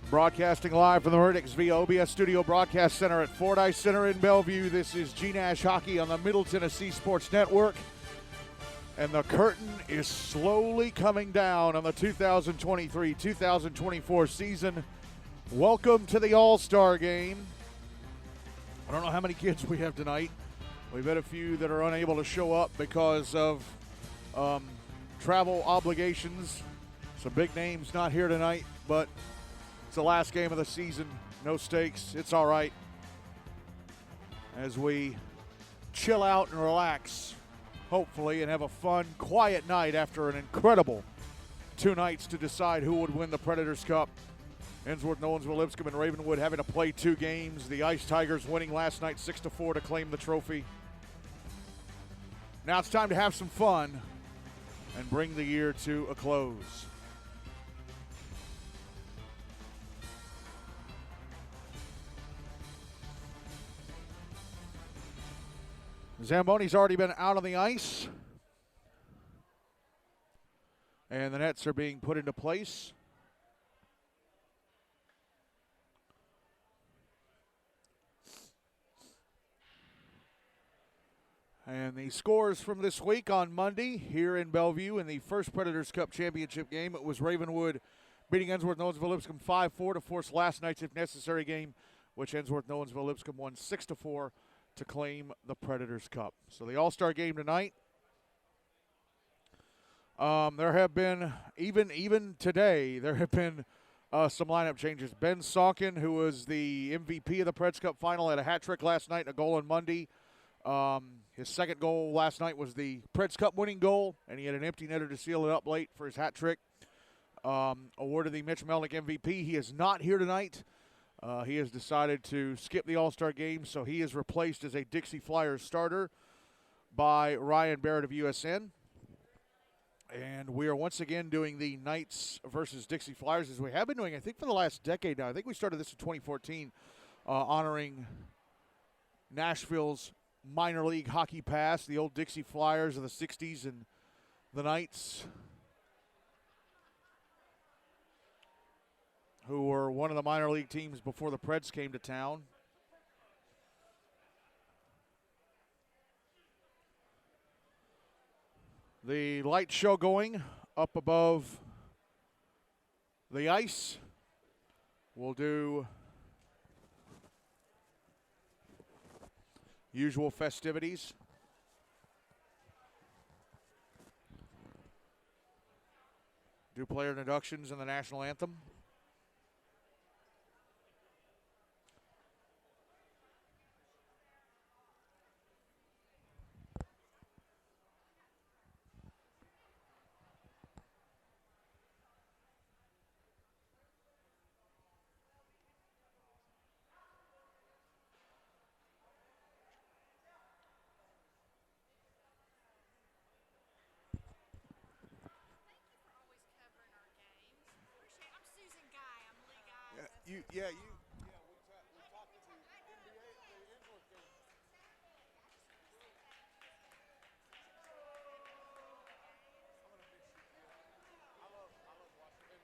Broadcasting live from the Murdix via OBS Studio Broadcast Center at Fordyce Center in Bellevue. This is GNASH Hockey on the Middle Tennessee Sports Network. And the curtain is slowly coming down on the 2023-2024 season. Welcome to the All-Star Game. I don't know how many kids we have tonight. We've had a few that are unable to show up because of travel obligations. Some big names not here tonight, but it's the last game of the season. No stakes. It's all right. As we chill out and relax, hopefully, and have a fun, quiet night after an incredible 2 nights to decide who would win the Predators Cup. Ensworth, Nolensville, Lipscomb, and Ravenwood having to play 2 games. The Ice Tigers winning last night 6-4 to claim the trophy. Now it's time to have some fun and bring the year to a close. Zamboni's already been out on the ice. And the nets are being put into place. And the scores from this week on Monday here in Bellevue in the first Predators Cup championship game. It was Ravenwood beating Ensworth Nolensville Lipscomb 5-4 to force last night's if necessary game, which Ensworth Nolensville Lipscomb won 6-4 to claim the Predators Cup. So the All-Star game tonight. There have been, even today, there have been some lineup changes. Ben Salkin, who was the MVP of the Preds Cup final, had a hat trick last night and a goal on Monday. His second goal last night was the Preds Cup winning goal, and he had an empty netter to seal it up late for his hat trick. Awarded the Mitch Melnick MVP. He is not here tonight. He has decided to skip the All-Star game, so he is replaced as a Dixie Flyers starter by Ryan Barrett of USN. And we are once again doing the Knights versus Dixie Flyers, as we have been doing, I think, for the last decade now. I think we started this in 2014, honoring Nashville's minor league hockey past, the old Dixie Flyers of the 60s, and the Knights, who were one of the minor league teams before the Preds came to town. The light show going up above the ice. We'll do usual festivities. Do player introductions and the national anthem. We talked to the NBA, the Ensworth game. I love watching it.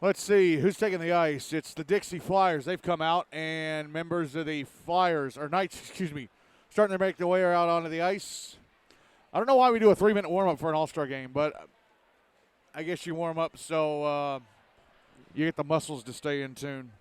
Let's see who's taking the ice. It's the Dixie Flyers. They've come out, and members of the Flyers, or Knights, starting to make their way out onto the ice. I don't know why we do a 3-minute warm-up for an All-Star game, but I guess you warm up so you get the muscles to stay in tune.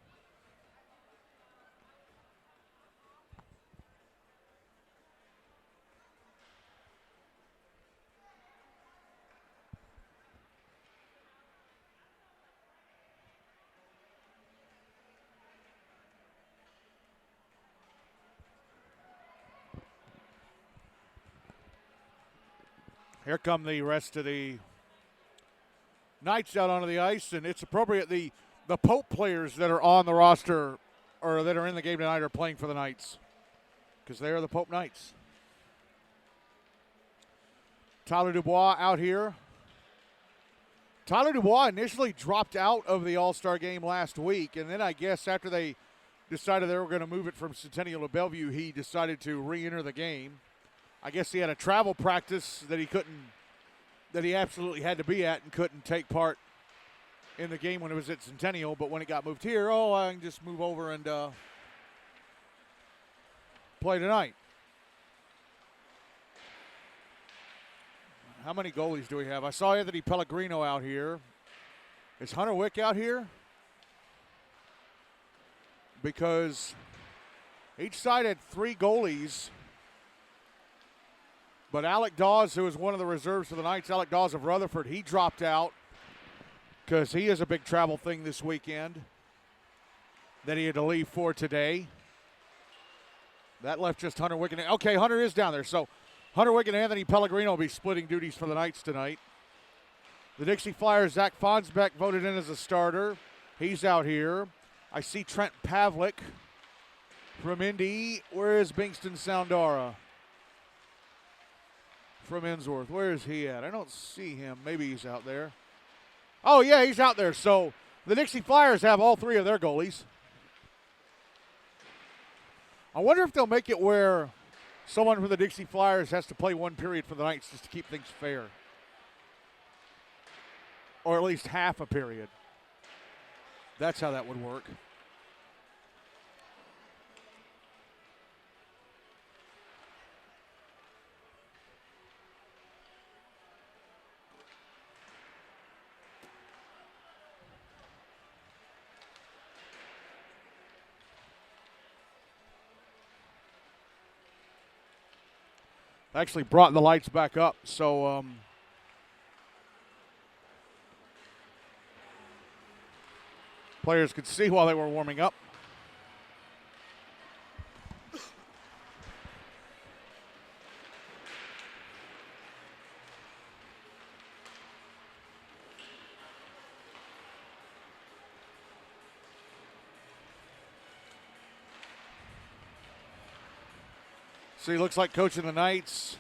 Here come the rest of the Knights out onto the ice, and it's appropriate. The the Pope players that are on the roster or that are in the game tonight are playing for the Knights because they are the Pope Knights. Tyler Dubois out here. Tyler Dubois initially dropped out of the All-Star game last week, and then I guess after they decided they were going to move it from Centennial to Bellevue, he decided to re-enter the game. I guess he had a travel practice that he absolutely had to be at and couldn't take part in the game when it was at Centennial, but when it got moved here, I can just move over and play tonight. How many goalies do we have? I saw Anthony Pellegrino out here. Is Hunter Wick out here? Because each side had 3 goalies, but Alec Dawes, who is one of the reserves for the Knights, Alec Dawes of Rutherford, he dropped out because he has a big travel thing this weekend that he had to leave for today. That left just Hunter Wick. Okay, Hunter is down there, so Hunter Wick and Anthony Pellegrino will be splitting duties for the Knights tonight. The Dixie Flyers, Zach Fonsbeck voted in as a starter. He's out here. I see Trent Pavlik from Indy. Where is Bingston Soundara? From Innsworth. Where is he at? I don't see him. Maybe he's out there. Oh, yeah, he's out there. So the Dixie Flyers have all 3 of their goalies. I wonder if they'll make it where someone from the Dixie Flyers has to play 1 period for the Knights just to keep things fair. Or at least half a period. That's how that would work. Actually brought the lights back up, so players could see while they were warming up. See, looks like coaching the Knights,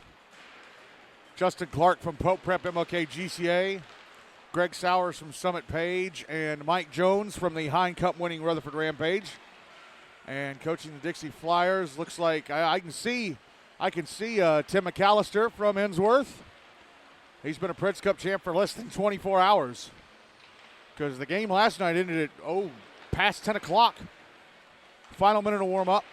Justin Clark from Pope Prep MLK GCA, Greg Sowers from Summit Page, and Mike Jones from the Hine Cup winning Rutherford Rampage. And coaching the Dixie Flyers, looks like I can see Tim McAllister from Innsworth. He's been a Preds Cup champ for less than 24 hours because the game last night ended at past 10 o'clock. Final minute of warm up.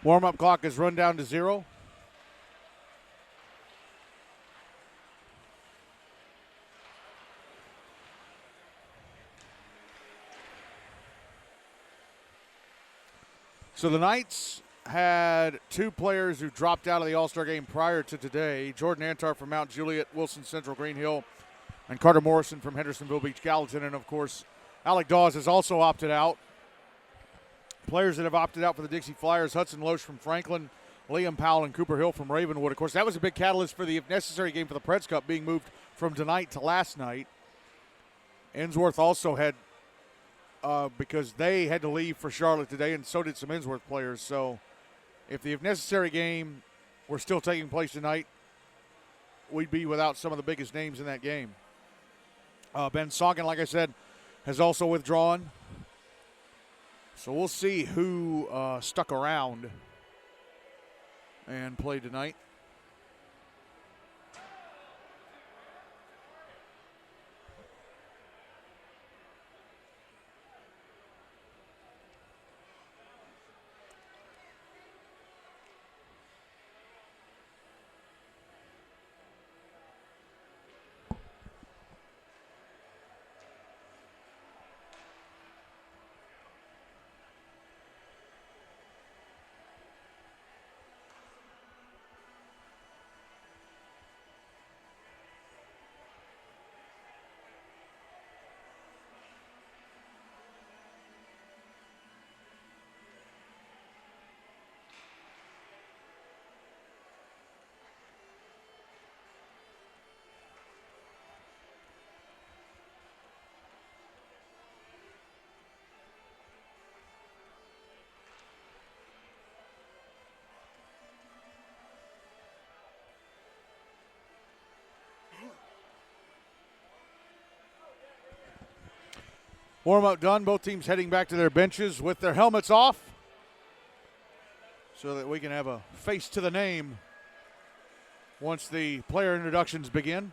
Warm-up clock is run down to 0. So the Knights had 2 players who dropped out of the All-Star game prior to today. Jordan Antar from Mount Juliet, Wilson Central Green Hill, and Carter Morrison from Hendersonville Beach Gallatin. And, of course, Alec Dawes has also opted out. Players that have opted out for the Dixie Flyers, Hudson Loesch from Franklin, Liam Powell and Cooper Hill from Ravenwood. Of course, that was a big catalyst for the if necessary game for the Preds Cup being moved from tonight to last night. Innsworth also had, because they had to leave for Charlotte today, and so did some Innsworth players. So if the if necessary game were still taking place tonight, we'd be without some of the biggest names in that game. Ben Saugen, like I said, has also withdrawn. So we'll see who stuck around and played tonight. Warm-up done. Both teams heading back to their benches with their helmets off so that we can have a face to the name once the player introductions begin.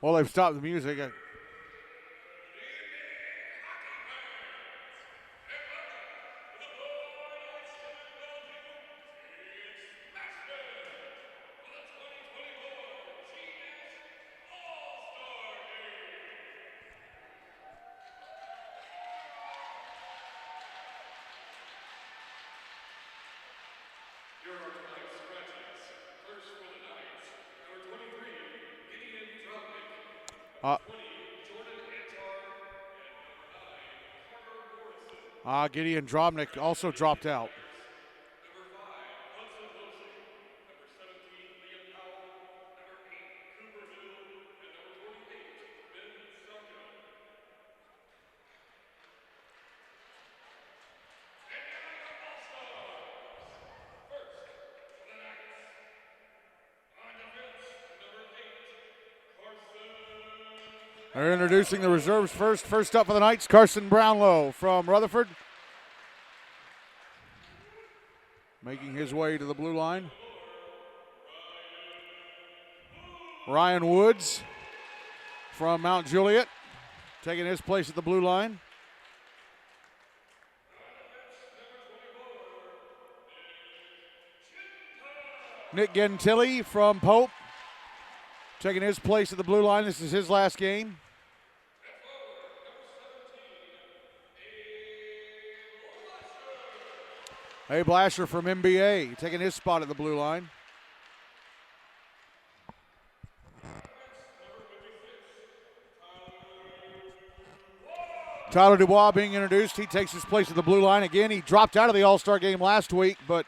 Well, they've stopped the music. Here are tonight's scratches. First for the Knights, number 23, Gideon Drobnik. Number 20, Jordan Antar. And number 9, Carter Morrison. Gideon Drobnik also dropped out. Number 5, Hudson Hosey. Number 17, Liam Powell. Number 8, Cooper Hill. And number 28, Ben Sockin. And here are the All-Stars. First, for the Knights. On defense, number 8, Carson. They're introducing the reserves first. First up for the Knights, Carson Brownlow from Rutherford. Making his way to the blue line. Ryan Woods from Mount Juliet, taking his place at the blue line. Nick Gentili from Pope, taking his place at the blue line. This is his last game. Abe Lasher from MBA, taking his spot at the blue line. Tyler Dubois being introduced. He takes his place at the blue line. Again, he dropped out of the All-Star game last week, but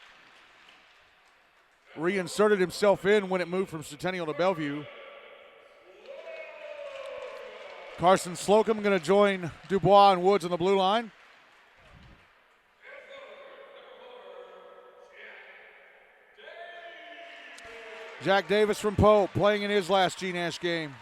reinserted himself in when it moved from Centennial to Bellevue. Carson Slocum going to join Dubois and Woods on the blue line. Jack Davis from Pope playing in his last GNASH game.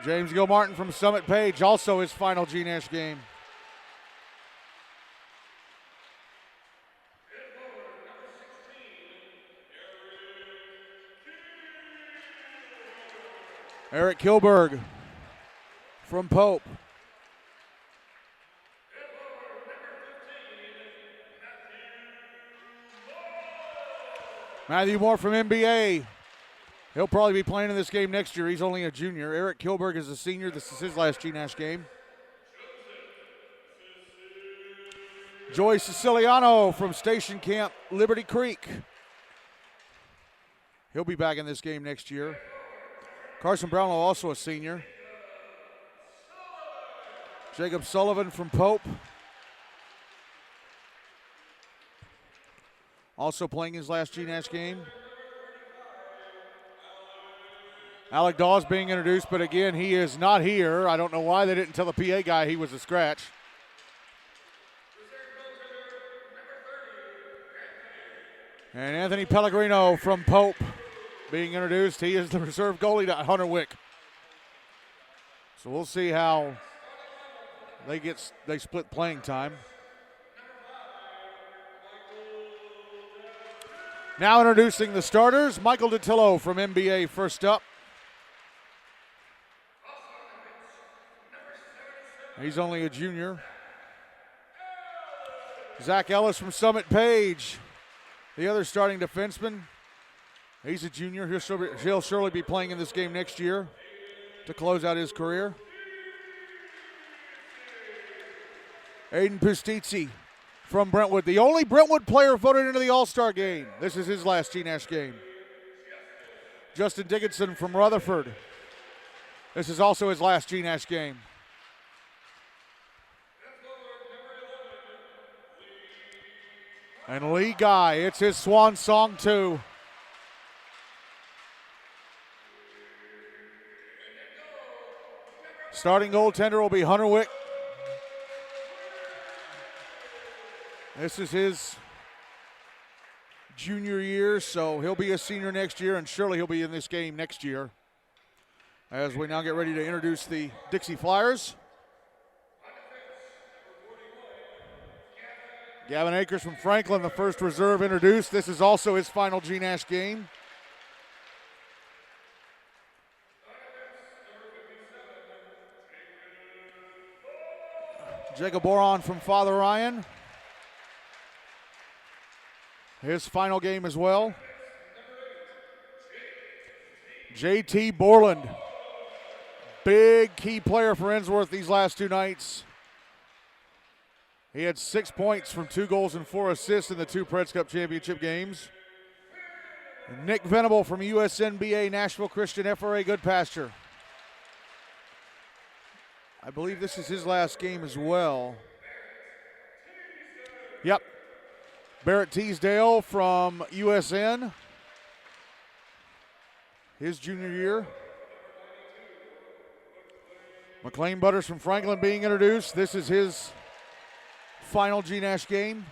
James Gilmartin from Summit Page, also his final GNASH game. Eric Kilberg from Pope. Matthew Moore from NBA. He'll probably be playing in this game next year. He's only a junior. Eric Kilberg is a senior. This is his last GNASH game. Joey Siciliano from Station Camp Liberty Creek. He'll be back in this game next year. Carson Brownlow, also a senior. Jacob Sullivan from Pope. Also playing his last GNASH game. Alec Dawes being introduced, but again, he is not here. I don't know why they didn't tell the PA guy he was a scratch. And Anthony Pellegrino from Pope being introduced. He is the reserve goalie to Hunter Wick. So we'll see how they split playing time. Now introducing the starters. Michael DiTillo from NBA first up. He's only a junior. Zach Ellis from Summit Page, the other starting defenseman. He's a junior. He'll surely be playing in this game next year to close out his career. Aiden Pustizzi from Brentwood, the only Brentwood player voted into the All-Star game. This is his last GNASH game. Justin Dickinson from Rutherford. This is also his last GNASH game. And Lee Guy, it's his swan song too. Starting goaltender will be Hunter Wick. This is his junior year, so he'll be a senior next year, and surely he'll be in this game next year. As we now get ready to introduce the Dixie Flyers. Gavin Akers from Franklin, the first reserve introduced. This is also his final GNASH game. Jacob Boron from Father Ryan. His final game as well. JT Borland. Big key player for Ensworth these last two nights. He had 6 points from 2 goals and 4 assists in the 2 Preds Cup championship games. Nick Venable from USNBA Nashville Christian FRA Goodpasture. I believe this is his last game as well. Yep. Barrett Teasdale from USN. His junior year. McLean Butters from Franklin being introduced. This is his final GNASH game.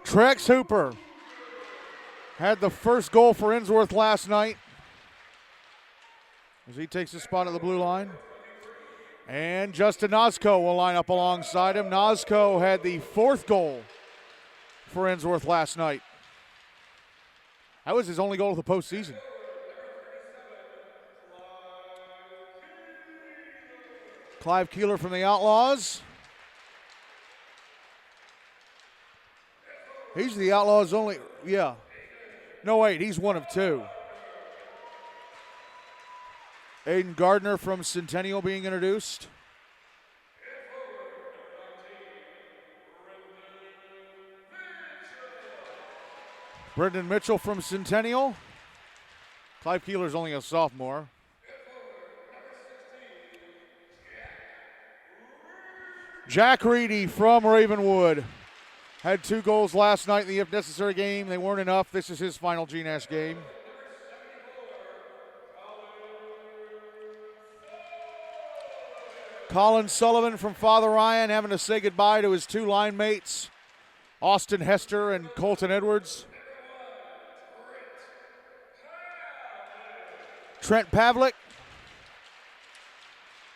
Trex Hooper had the first goal for Ensworth last night as he takes his spot at the blue line. And Justin Nosko will line up alongside him. Nosko had the 4th goal for Ensworth last night. That was his only goal of the postseason. Clive Keeler from the Outlaws. He's the Outlaws' only, yeah. No, wait, he's one of 2. Aiden Gardner from Centennial being introduced. Brendan Mitchell from Centennial. Clive Keeler's only a sophomore. Jack Reedy from Ravenwood. Had 2 goals last night in the if necessary game. They weren't enough. This is his final GNASH game. Colin Sullivan from Father Ryan having to say goodbye to his 2 line mates, Austin Hester and Colton Edwards. Trent Pavlik,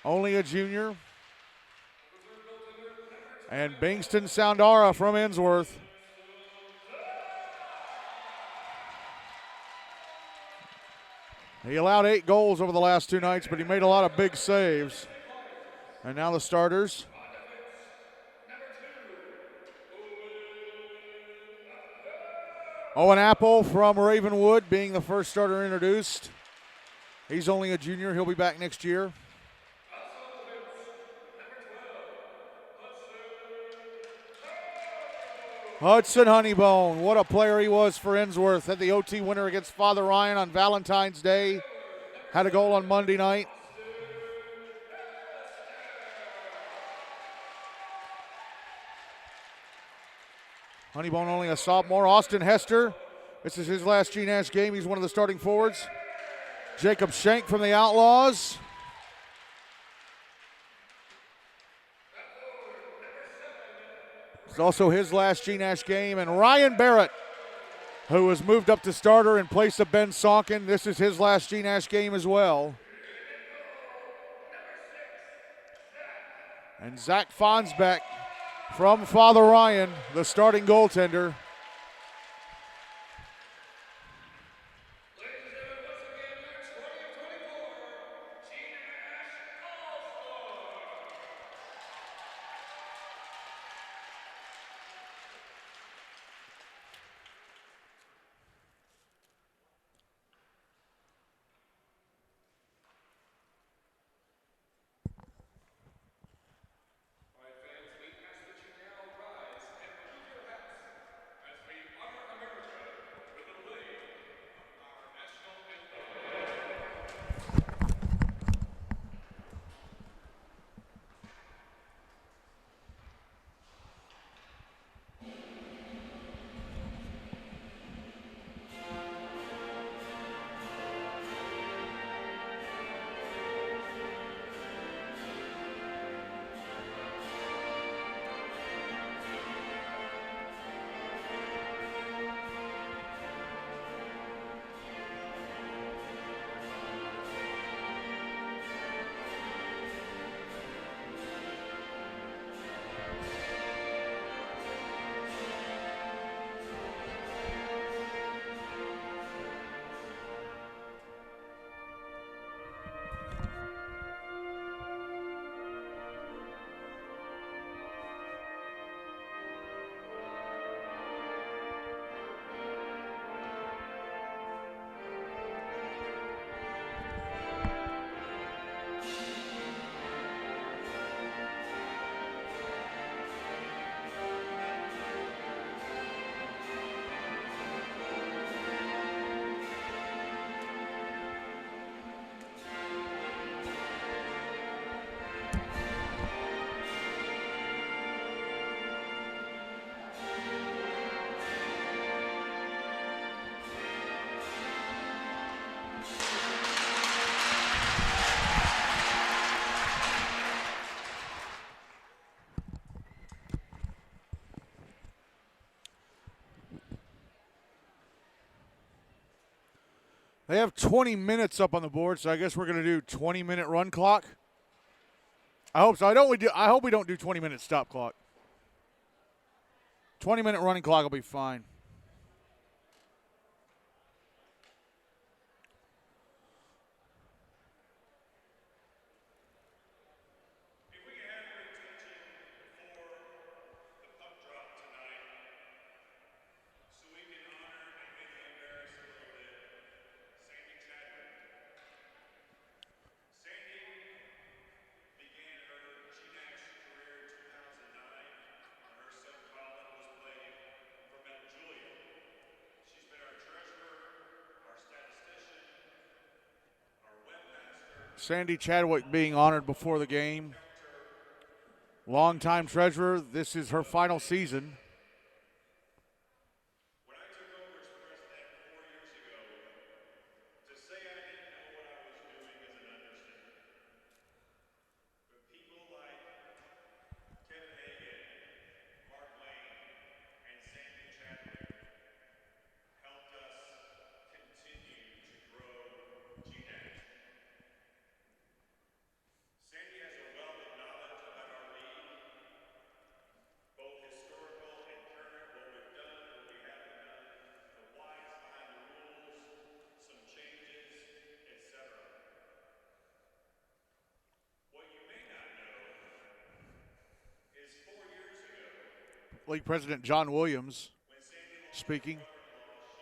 only a junior. And Bingston Soundara from Ensworth. He allowed 8 goals over the last 2 nights, but he made a lot of big saves. And now the starters. Owen Apple from Ravenwood being the first starter introduced. He's only a junior. He'll be back next year. Hudson Honeybone, what a player he was for Innsworth. Had the OT winner against Father Ryan on Valentine's Day. Had a goal on Monday night. Honeybone only a sophomore. Austin Hester, this is his last GNASH game. He's one of the starting forwards. Jacob Schenk from the Outlaws. It's also his last GNASH game. And Ryan Barrett, who was moved up to starter in place of Ben Sonkin. This is his last GNASH game as well. And Zach Fonsbeck from Father Ryan, the starting goaltender. They have 20 minutes up on the board, so I guess we're going to do 20-minute run clock. I hope so. I hope we don't do 20-minute stop clock. 20-minute running clock will be fine. Sandy Chadwick being honored before the game. Longtime treasurer. This is her final season. When I took over as president 4 years ago, to say I didn't know what I was doing is an understatement. But people like Kevin Hagan, Mark Lane, and Sandy Chadwick helped us continue to grow GNASH. Sandy has a wealth of knowledge about our league, both historical and current, what we've done, what we haven't done, the whys behind the rules, some changes, etc. What you may not know is 4 years ago, League President John Williams when Sandy lost speaking. her brother-in-law,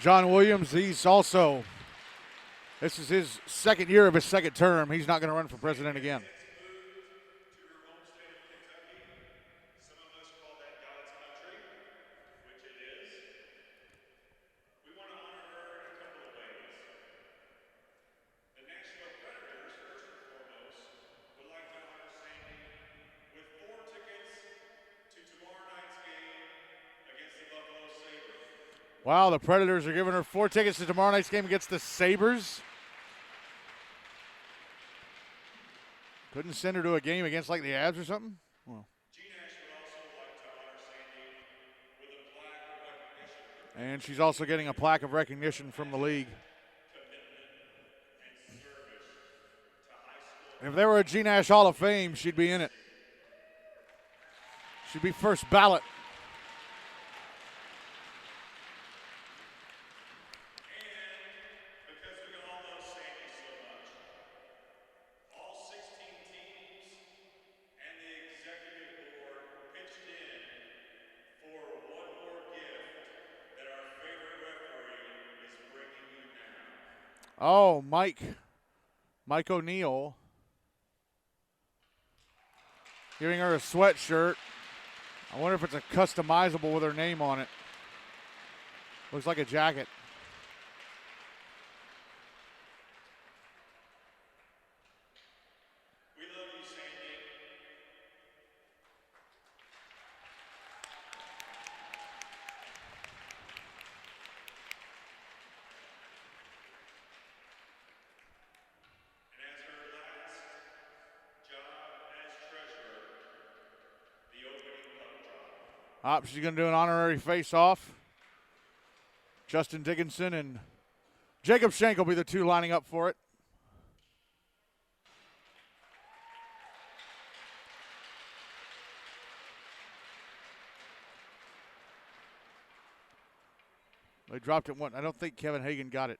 John Williams, this is his second year of his second term. He's not going to run for president again. Wow, the Predators are giving her 4 tickets to tomorrow night's game against the Sabres. Couldn't send her to a game against like the Avs or something? Well. GNASH would also like to honor Sandy with a plaque of recognition. And she's also getting a plaque of recognition from the league. If there were a GNASH Hall of Fame, she'd be in it. She'd be first ballot. Oh, Mike O'Neill giving her a sweatshirt. I wonder if it's a customizable with her name on it. Looks like a jacket. We love you, Sandy. She's going to do an honorary face-off. Justin Dickinson and Jacob Schenk will be the two lining up for it. They dropped it one. I don't think Kevin Hagan got it.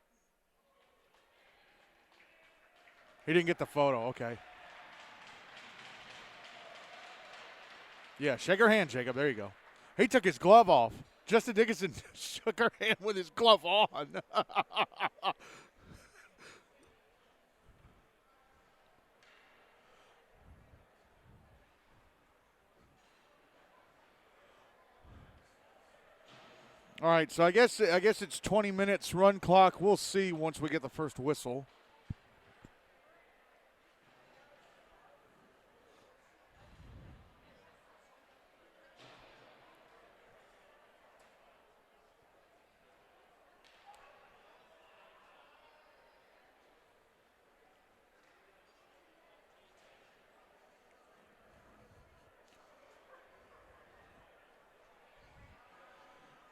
He didn't get the photo. Okay. Yeah, shake her hand, Jacob. There you go. He took his glove off. Justin Dickinson shook her hand with his glove on. All right, so I guess it's 20 minutes run clock. We'll see once we get the first whistle.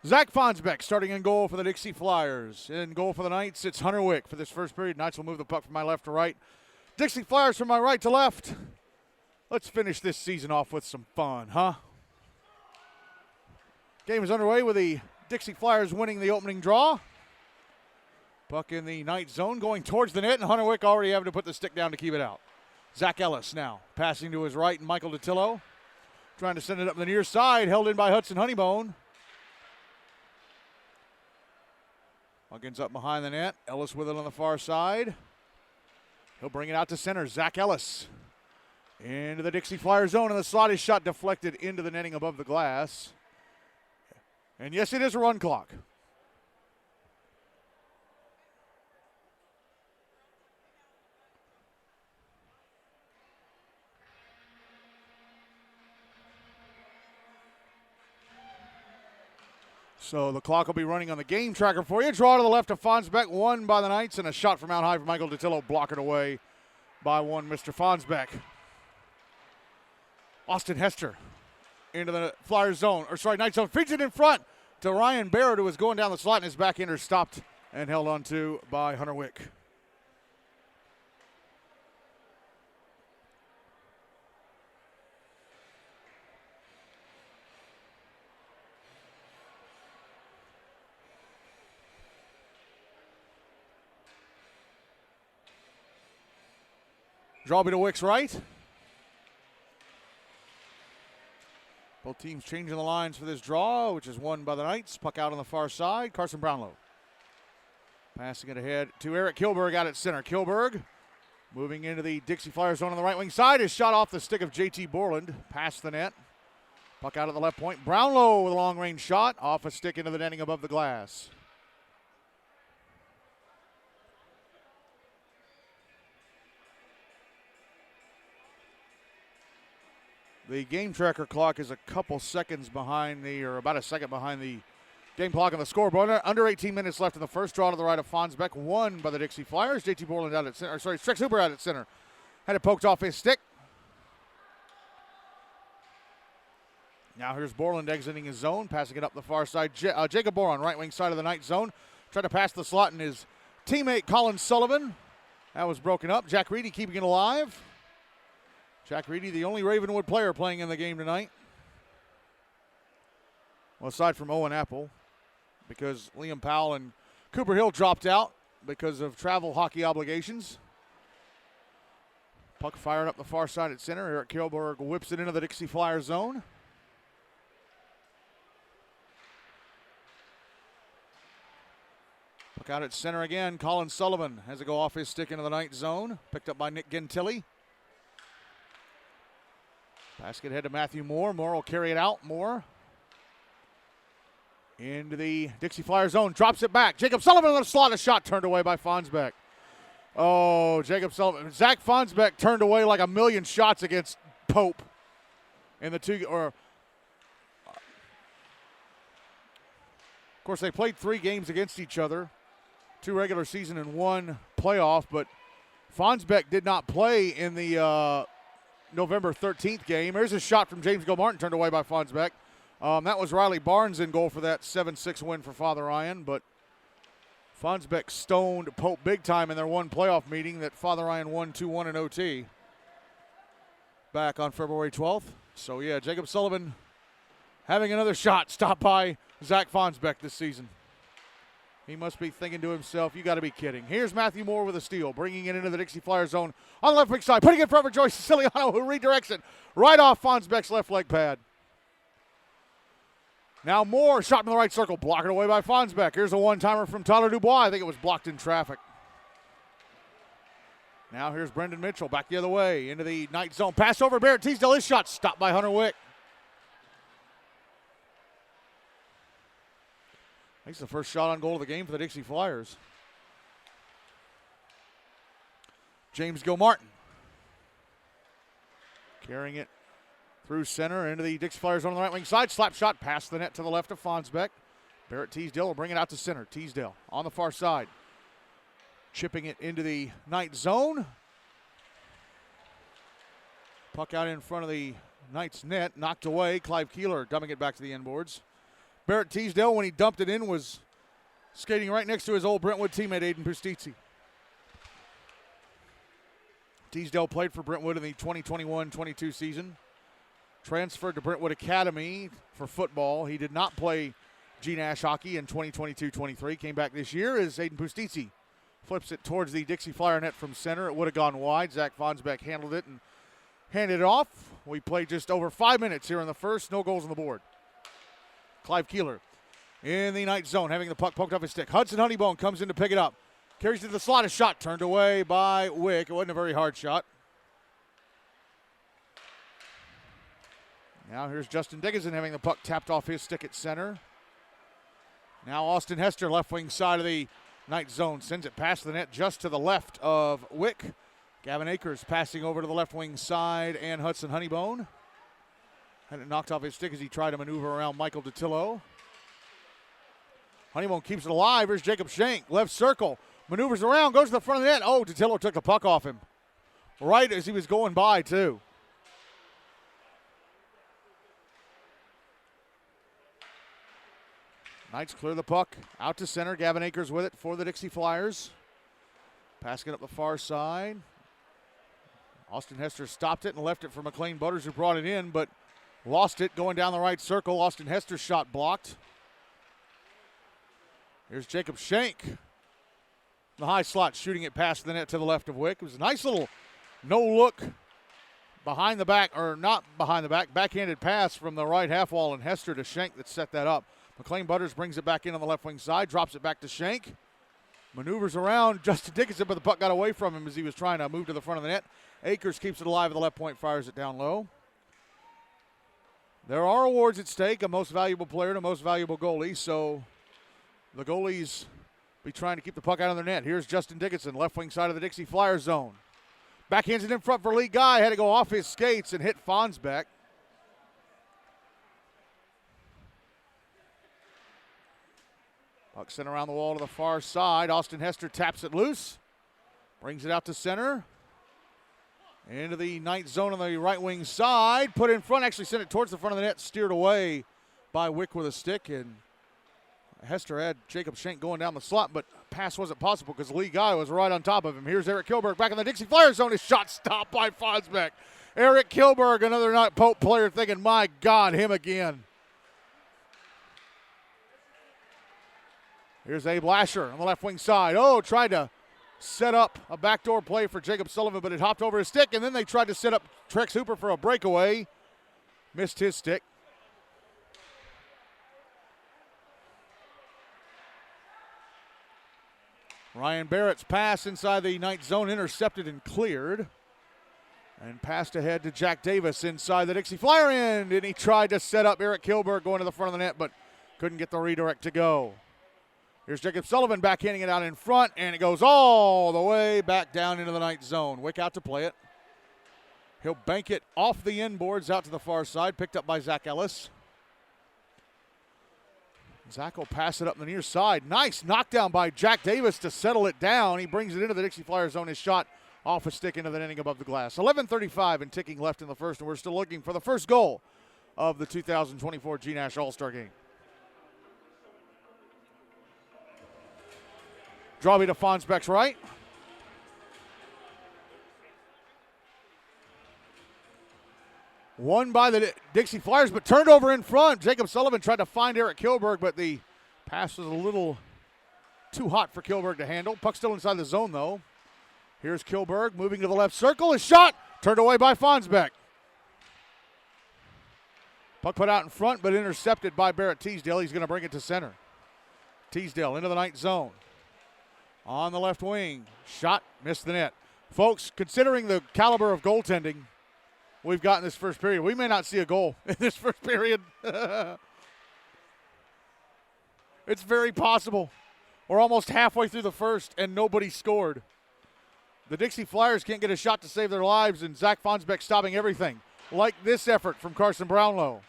Zach Fonsbeck starting in goal for the Dixie Flyers. In goal for the Knights, it's Hunter Wick for this first period. Knights will move the puck from my left to right. Dixie Flyers from my right to left. Let's finish this season off with some fun, huh? Game is underway with the Dixie Flyers winning the opening draw. Puck in the Knight zone going towards the net, and Hunter Wick already having to put the stick down to keep it out. Zach Ellis now passing to his right, and Michael DeTillo trying to send it up the near side, held in by Hudson Honeybone. Huggins up behind the net. Ellis with it on the far side. He'll bring it out to center. Zach Ellis into the Dixie Flyer zone, and the slot is shot deflected into the netting above the glass. And yes, it is a run clock. So the clock will be running on the game tracker for you. Draw to the left of Fonsbeck, won by the Knights, and a shot from out high from Michael DeTillo, blocked away by one Mr. Fonsbeck. Austin Hester into the Flyers zone, Knights zone, feeds it in front to Ryan Barrett, who was going down the slot, and his backhander stopped and held on to by Hunter Wick. Draw be to Wick's right. Both teams changing the lines for this draw, which is won by the Knights. Puck out on the far side. Carson Brownlow Passing it ahead to Eric Kilberg out at center. Kilberg moving into the Dixie Flyer zone on the right wing side. Is shot off the stick of JT Borland. Past the net. Puck out at the left point. Brownlow with a long range shot. Off a stick into the netting above the glass. The game tracker clock is a couple seconds behind about a second behind the game clock on the scoreboard. Under 18 minutes left in the first. Draw to the right of Fonsbeck, won by the Dixie Flyers. JT Borland out at center. Strix Hooper out at center. Had it poked off his stick. Now here's Borland exiting his zone, passing it up the far side. Jacob Boron, right wing side of the night zone. Tried to pass the slot, and his teammate Colin Sullivan. That was broken up. Jack Reedy keeping it alive. Jack Reedy, the only Ravenwood player playing in the game tonight. Well, aside from Owen Apple, because Liam Powell and Cooper Hill dropped out because of travel hockey obligations. Puck fired up the far side at center. Eric Kilberg whips it into the Dixie Flyer zone. Puck out at center again. Colin Sullivan has to go off his stick into the night zone. Picked up by Nick Gentili. Basket head to Matthew Moore. Moore will carry it out. Moore into the Dixie Flyer zone. Drops it back. Jacob Sullivan on the slot. A shot turned away by Fonsbeck. Oh, Jacob Sullivan. Zach Fonsbeck turned away like a million shots against Pope in the two. Of course, they played 3 games against each other. 2 regular season and 1 playoff, but Fonsbeck did not play in the November 13th game. There's a shot from James Gilmartin turned away by Fonsbeck. That was Riley Barnes in goal for that 7-6 win for Father Ryan, but Fonsbeck stoned Pope big time in their 1 playoff meeting that Father Ryan won 2-1 in OT back on February 12th. So, yeah, Jacob Sullivan having another shot stopped by Zach Fonsbeck this season. He must be thinking to himself, you got to be kidding. Here's Matthew Moore with a steal, bringing it into the Dixie Flyer zone on the left wing side, putting it in front for Joyce Siciliano, who redirects it right off Fonsbeck's left leg pad. Now Moore, shot in the right circle, blocked away by Fonsbeck. Here's a one-timer from Tyler Dubois. I think it was blocked in traffic. Now here's Brendan Mitchell, back the other way, into the night zone. Pass over Barrett Teasdale, his shot stopped by Hunter Wick. I think it's the first shot on goal of the game for the Dixie Flyers. James Gilmartin carrying it through center into the Dixie Flyers on the right wing side. Slap shot past the net to the left of Fonsbeck. Barrett Teasdale will bring it out to center. Teasdale on the far side. Chipping it into the night zone. Puck out in front of the Knights net. Knocked away. Clive Keeler dumping it back to the end boards. Barrett Teasdale, when he dumped it in, was skating right next to his old Brentwood teammate, Aiden Pustizzi. Teasdale played for Brentwood in the 2021-22 season. Transferred to Brentwood Academy for football. He did not play GNASH hockey in 2022-23. Came back this year as Aiden Pustizzi flips it towards the Dixie Flyer net from center. It would have gone wide. Zach Fonsbeck handled it and handed it off. We played just over 5 minutes here in the first. No goals on the board. Clive Keeler in the night zone, having the puck poked off his stick. Hudson Honeybone comes in to pick it up. Carries it to the slot. A shot turned away by Wick. It wasn't a very hard shot. Now here's Justin Dickinson having the puck tapped off his stick at center. Now Austin Hester, left wing side of the night zone, sends it past the net just to the left of Wick. Gavin Akers passing over to the left wing side, and Hudson Honeybone had it knocked off his stick as he tried to maneuver around Michael Detillo. Honeybone keeps it alive. Here's Jacob Shank, left circle, maneuvers around, goes to the front of the net. Oh, Detillo took the puck off him right as he was going by, too. Knights clear the puck out to center. Gavin Akers with it for the Dixie Flyers. Passing it up the far side. Austin Hester stopped it and left it for McLean Butters, who brought it in, but lost it going down the right circle. Austin Hester's shot blocked. Here's Jacob Shank. The high slot, shooting it past the net to the left of Wick. It was a nice little no-look behind the back, or not behind the back, backhanded pass from the right half wall, and Hester to Shank that set that up. McLean Butters brings it back in on the left wing side, drops it back to Shank. Maneuvers around Justin Dickinson, but the puck got away from him as he was trying to move to the front of the net. Akers keeps it alive at the left point, fires it down low. There are awards at stake, a most valuable player and a most valuable goalie, so the goalies be trying to keep the puck out of their net. Here's Justin Dickinson, left wing side of the Dixie Flyers zone. Backhands it in front for Lee Guy, had to go off his skates and hit Fonsbeck. Puck sent around the wall to the far side. Austin Hester taps it loose. Brings it out to center. Into the night zone on the right wing side. Put in front, actually sent it towards the front of the net. Steered away by Wick with a stick. And Hester had Jacob Schenk going down the slot, but pass wasn't possible because Lee Guy was right on top of him. Here's Eric Kilberg back in the Dixie Flyers zone. His shot stopped by Fonsbeck. Eric Kilberg, another not Pope player, thinking, my God, him again. Here's Abe Lasher on the left wing side. Oh, tried to set up a backdoor play for Jacob Sullivan, but it hopped over his stick, and then they tried to set up Trex Hooper for a breakaway. Missed his stick. Ryan Barrett's pass inside the night zone, intercepted and cleared. And passed ahead to Jack Davis inside the Dixie Flyer end, and he tried to set up Eric Kilberg going to the front of the net, but couldn't get the redirect to go. Here's Jacob Sullivan backhanding it out in front, and it goes all the way back down into the night zone. Wick out to play it. He'll bank it off the inboards out to the far side, picked up by Zach Ellis. Zach will pass it up the near side. Nice knockdown by Jack Davis to settle it down. He brings it into the Dixie Flyers zone. His shot off a stick into the netting above the glass. 11:35 and ticking left in the first, and we're still looking for the first goal of the 2024 GNASH All-Star Game. Drawby to Fonsbeck's right. Won by the Dixie Flyers, but turned over in front. Jacob Sullivan tried to find Eric Kilberg, but the pass was a little too hot for Kilberg to handle. Puck still inside the zone, though. Here's Kilberg moving to the left circle. His shot turned away by Fonsbeck. Puck put out in front, but intercepted by Barrett Teasdale. He's going to bring it to center. Teasdale into the night zone. On the left wing. Shot, missed the net. Folks, considering the caliber of goaltending we've got in this first period, we may not see a goal in this first period. It's very possible. We're almost halfway through the first, and nobody scored. The Dixie Flyers can't get a shot to save their lives, and Zach Fonsbeck stopping everything, like this effort from Carson Brownlow.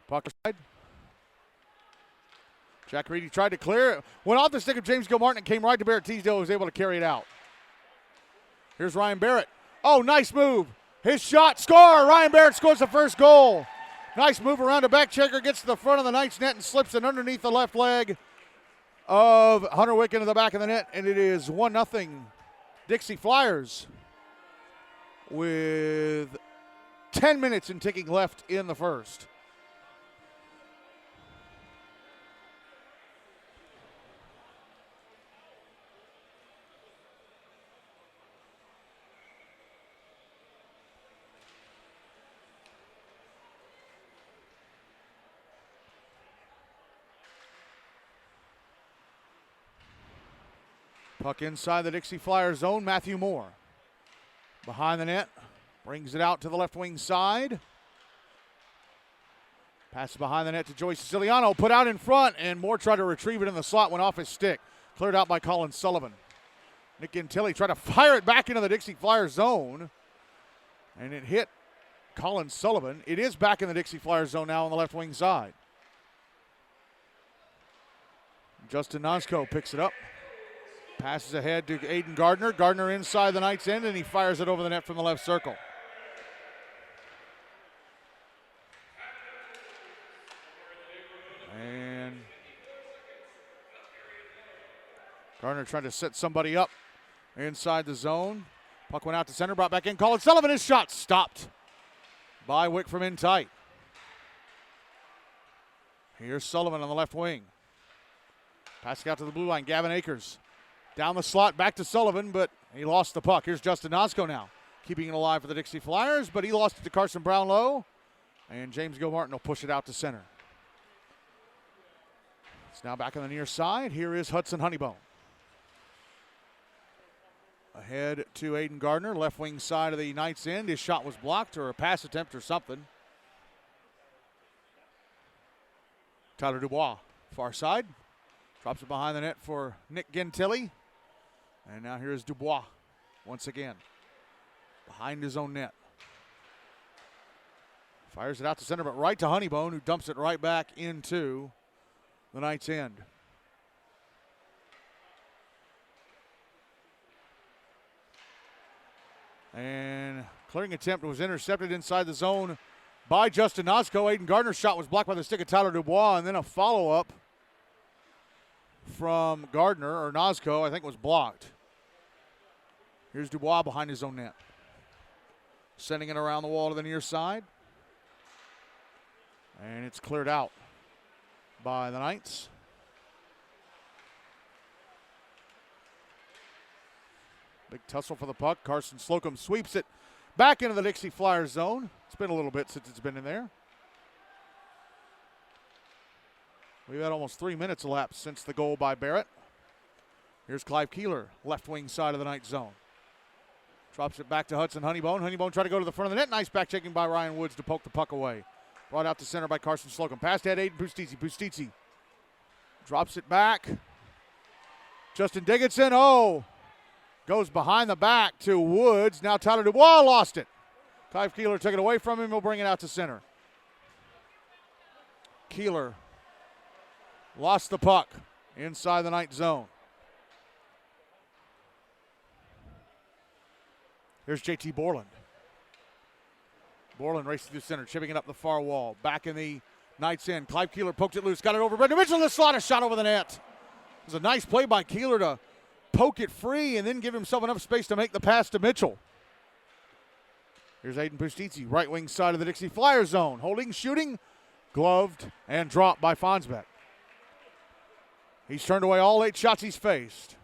Puck aside. Jack Reedy tried to clear it. Went off the stick of James Gilmartin and came right to Barrett Teasdale, who was able to carry it out. Here's Ryan Barrett. Oh, nice move. His shot, score. Ryan Barrett scores the first goal. Nice move around a back checker, gets to the front of the Knights net and slips it underneath the left leg of Hunter Wick into the back of the net, and it is 1-0 Dixie Flyers with 10 minutes and ticking left in the first. Puck inside the Dixie Flyers zone. Matthew Moore behind the net. Brings it out to the left wing side. Passes behind the net to Joey Siciliano. Put out in front, and Moore tried to retrieve it in the slot. Went off his stick. Cleared out by Colin Sullivan. Nick Gentili tried to fire it back into the Dixie Flyers zone. And it hit Colin Sullivan. It is back in the Dixie Flyers zone now on the left wing side. Justin Nosko picks it up. Passes ahead to Aiden Gardner. Gardner inside the Knights end, and he fires it over the net from the left circle. And Gardner trying to set somebody up inside the zone. Puck went out to center, brought back in. Colin Sullivan, his shot stopped by Wick from in tight. Here's Sullivan on the left wing. Passing out to the blue line. Gavin Akers. Down the slot, back to Sullivan, but he lost the puck. Here's Justin Nosko now, keeping it alive for the Dixie Flyers, but he lost it to Carson Brownlow, and James Gilmartin will push it out to center. It's now back on the near side. Here is Hudson Honeybone. Ahead to Aiden Gardner, left wing side of the Knights end. His shot was blocked or a pass attempt or something. Tyler Dubois, far side. Drops it behind the net for Nick Gentili. And now here is Dubois once again. Behind his own net. Fires it out to center, but right to Honeybone, who dumps it right back into the Knights end. And clearing attempt was intercepted inside the zone by Justin Nosco. Aiden Gardner's shot was blocked by the stick of Tyler Dubois, and then a follow-up from Gardner, or Nosco, I think was blocked. Here's Dubois behind his own net. Sending it around the wall to the near side. And it's cleared out by the Knights. Big tussle for the puck. Carson Slocum sweeps it back into the Dixie Flyers zone. It's been a little bit since it's been in there. We've had almost 3 minutes elapsed since the goal by Barrett. Here's Clive Keeler, left wing side of the Knights zone. Drops it back to Hudson Honeybone. Honeybone tried to go to the front of the net. Nice back checking by Ryan Woods to poke the puck away. Brought out to center by Carson Slocum. Past head, Aiden Bustizzi. Bustizzi drops it back. Justin Dickinson, goes behind the back to Woods. Now Tyler Dubois lost it. Clive Keeler took it away from him. He'll bring it out to center. Keeler lost the puck inside the Knight zone. Here's JT Borland. Borland races through center, chipping it up the far wall. Back in the Knights end. Clive Keeler poked it loose, got it over. Brendan Mitchell in the slot, a shot over the net. It was a nice play by Keeler to poke it free and then give himself enough space to make the pass to Mitchell. Here's Aiden Bustizzi, right wing side of the Dixie Flyers zone. Holding, shooting, gloved, and dropped by Fonsbeck. He's turned away all 8 shots he's faced.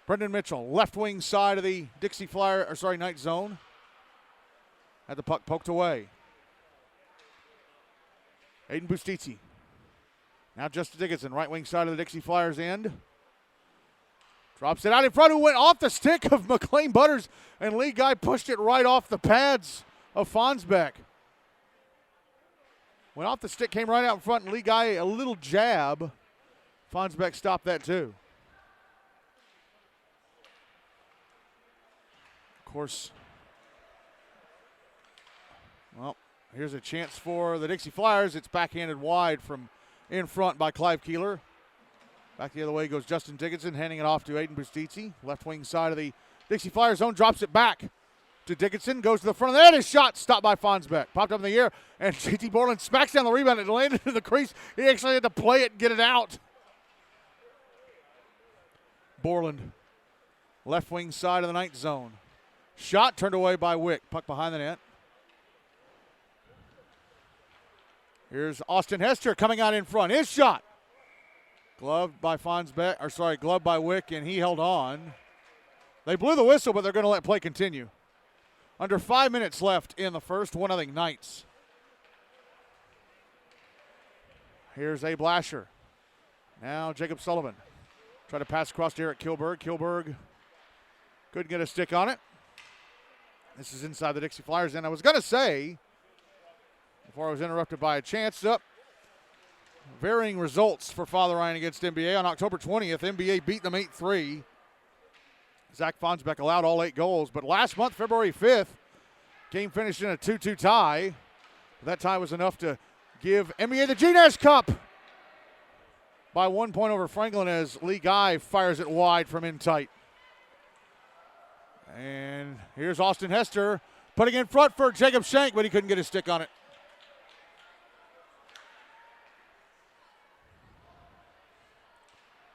Brendan Mitchell, left wing side of the Dixie Knight zone. Had the puck poked away. Aiden Bustizzi. Now Justin Dickinson, right wing side of the Dixie Flyers end. Drops it out in front, who went off the stick of McLean Butters, and Lee Guy pushed it right off the pads of Fonsbeck. Went off the stick, came right out in front, and Lee Guy a little jab. Fonsbeck stopped that too. Of course, well, here's a chance for the Dixie Flyers. It's backhanded wide from in front by Clive Keeler. Back the other way goes Justin Dickinson, handing it off to Aiden Bustizzi. Left wing side of the Dixie Flyers zone, drops it back to Dickinson, goes to the front of the net. His shot stopped by Fonsbeck. Popped up in the air, and JT Borland smacks down the rebound. It landed in the crease. He actually had to play it and get it out. Borland, left wing side of the Knight zone. Shot turned away by Wick. Puck behind the net. Here's Austin Hester coming out in front. His shot. Gloved by gloved by Wick, and he held on. They blew the whistle, but they're going to let play continue. Under 5 minutes left in the first, 1-0 Knights. Here's Abe Lasher. Now Jacob Sullivan. Try to pass across to Eric Kilberg. Kilberg couldn't get a stick on it. This is inside the Dixie Flyers. And I was going to say, before I was interrupted by a chance up, varying results for Father Ryan against NBA. On October 20th, NBA beat them 8-3. Zach Fonsbeck allowed all 8 goals. But last month, February 5th, game finished in a 2-2 tie. That tie was enough to give NBA the GNASH Cup by 1 point over Franklin as Lee Guy fires it wide from in tight. And here's Austin Hester putting in front for Jacob Shank, but he couldn't get his stick on it.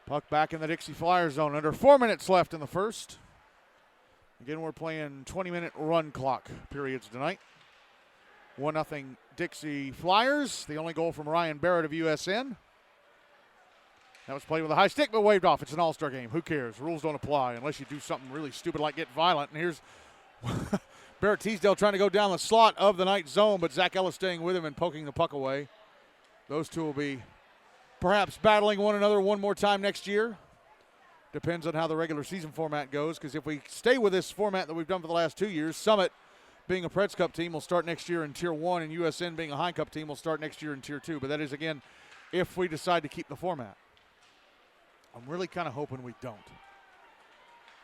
Puck back in the Dixie Flyers zone. Under 4 minutes left in the first. Again, we're playing 20-minute run clock periods tonight. 1-0 Dixie Flyers. The only goal from Ryan Barrett of USN. That was played with a high stick, but waved off. It's an all-star game. Who cares? Rules don't apply unless you do something really stupid like get violent. And here's Barrett Teasdale trying to go down the slot of the Knight zone, but Zach Ellis staying with him and poking the puck away. Those two will be perhaps battling one another one more time next year. Depends on how the regular season format goes, because if we stay with this format that we've done for the last 2 years, Summit being a Preds Cup team will start next year in Tier 1, and USN being a High Cup team will start next year in Tier 2. But that is, again, if we decide to keep the format. I'm really kind of hoping we don't,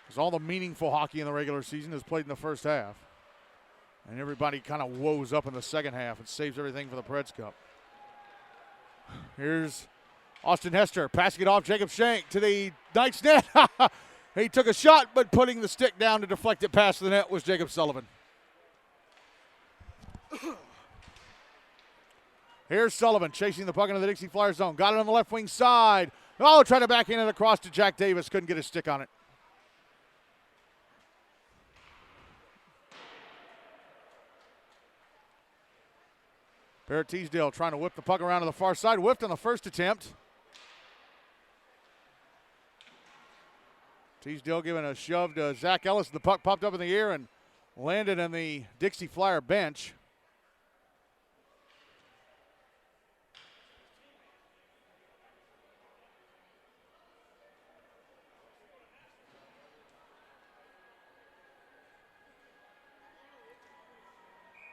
because all the meaningful hockey in the regular season is played in the first half, and everybody kind of woes up in the second half and saves everything for the Preds Cup. Here's Austin Hester passing it off Jacob Shank to the Knights net. He took a shot, but putting the stick down to deflect it past the net was Jacob Sullivan. Here's Sullivan chasing the puck into the Dixie Flyers zone. Got it on the left wing side. Oh, trying to backhand it across to Jack Davis. Couldn't get his stick on it. Barrett Teasdale trying to whip the puck around to the far side. Whiffed on the first attempt. Teasdale giving a shove to Zach Ellis. The puck popped up in the air and landed on the Dixie Flyer bench.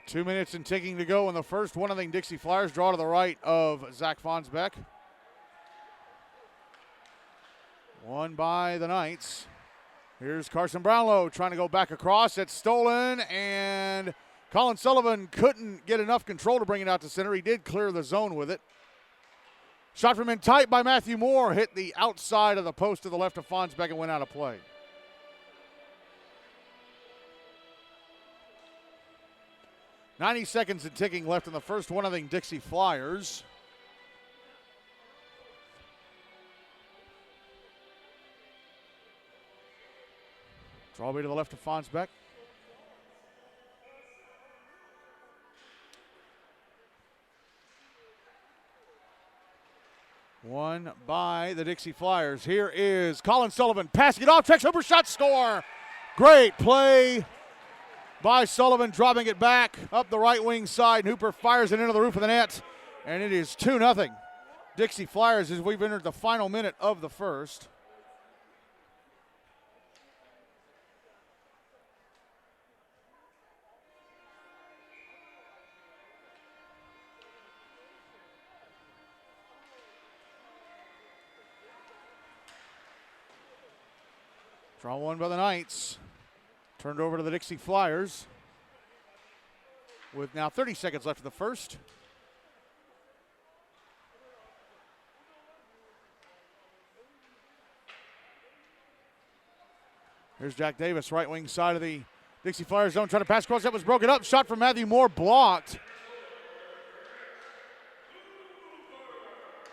Two minutes and ticking to go in the first. 1-0 Dixie Flyers. Draw to the right of Zach Fonsbeck. Won by the Knights. Here's Carson Brownlow trying to go back across. It's stolen, and Colin Sullivan couldn't get enough control to bring it out to center. He did clear the zone with it. Shot from in tight by Matthew Moore. Hit the outside of the post to the left of Fonsbeck and went out of play. .90 seconds and ticking left in the first. 1-0 Dixie Flyers. Draw away to the left of Fonsbeck. Won by the Dixie Flyers. Here is Colin Sullivan passing it off. Checks over, shot, score. Great play by Sullivan, dropping it back up the right wing side. Hooper fires it into the roof of the net, and it is 2-0 Dixie Flyers as we've entered the final minute of the first. Draw one by the Knights. Turned over to the Dixie Flyers with now 30 seconds left in the first. Here's Jack Davis, right wing side of the Dixie Flyers zone, trying to pass across. That was broken up. Shot from Matthew Moore, blocked.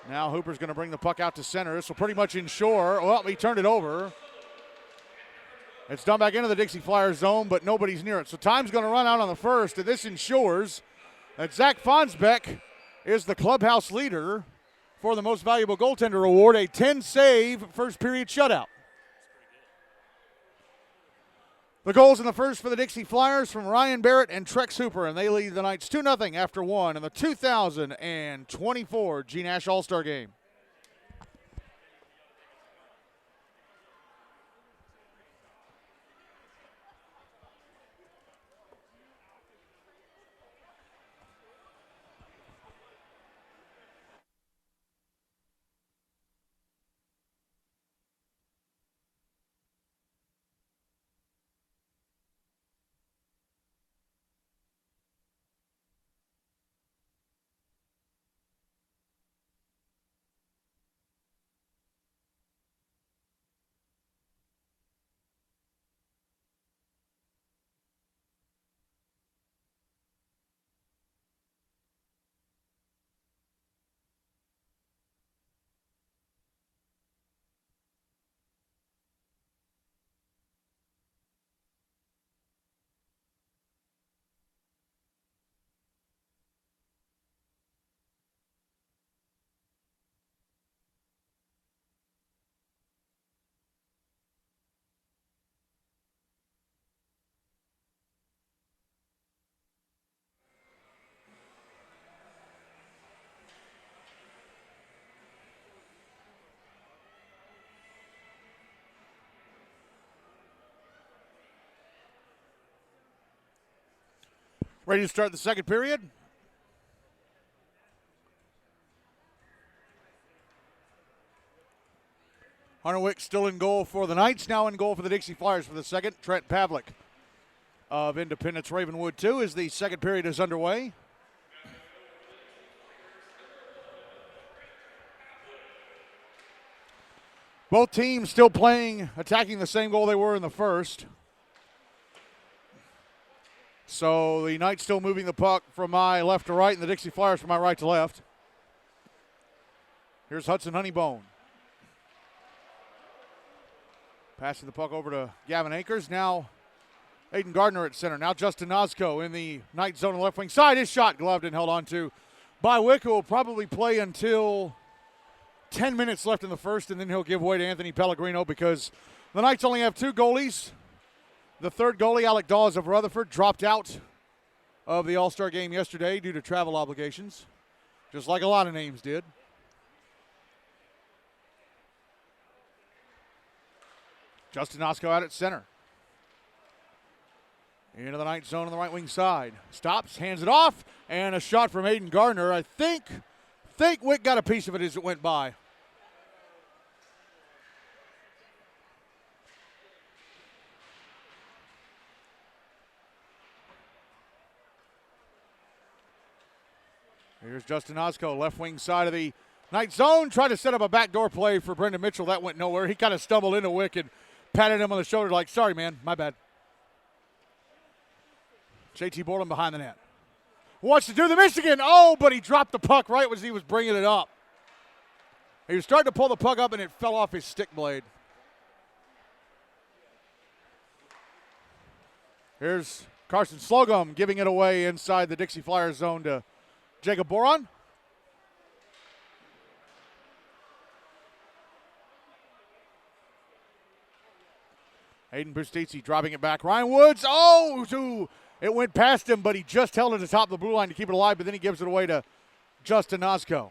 Now Hooper's going to bring the puck out to center. This will pretty much ensure. Well, he turned it over. It's done back into the Dixie Flyers zone, but nobody's near it. So time's going to run out on the first, and this ensures that Zach Fonsbeck is the clubhouse leader for the most valuable goaltender award, a 10-save first period shutout. The goals in the first for the Dixie Flyers from Ryan Barrett and Trex Hooper, and they lead the Knights 2-0 after one in the 2024 GNASH All-Star Game. Ready to start the second period? Hunter Wick still in goal for the Knights. Now in goal for the Dixie Flyers for the second. Trent Pavlik of Independence Ravenwood 2 as the second period is underway. Both teams still playing, attacking the same goal they were in the first. So the Knights still moving the puck from my left to right and the Dixie Flyers from my right to left. Here's Hudson Honeybone. Passing the puck over to Gavin Akers. Now Aiden Gardner at center. Now Justin Nosco in the Knight zone on the left wing side. His shot gloved and held on to by Wick, who will probably play until 10 minutes left in the first, and then he'll give way to Anthony Pellegrino because the Knights only have 2 goalies. The third goalie, Alec Dawes of Rutherford, dropped out of the All-Star game yesterday due to travel obligations, just like a lot of names did. Justin Nosco out at center. Into the Knight zone on the right wing side. Stops, hands it off, and a shot from Aiden Gardner. I think Wick got a piece of it as it went by. Here's Justin Nosco, left wing side of the Knight zone. Tried to set up a backdoor play for Brendan Mitchell. That went nowhere. He kind of stumbled into Wick and patted him on the shoulder like, sorry, man, my bad. JT Borland behind the net. Wants to do the Michigan. Oh, but he dropped the puck right as he was bringing it up. He was starting to pull the puck up, and it fell off his stick blade. Here's Carson Slocum giving it away inside the Dixie Flyers zone to Jacob Boron. Aiden Bustizzi dropping it back. Ryan Woods, it went past him, but he just held it atop the blue line to keep it alive, but then he gives it away to Justin Nosco.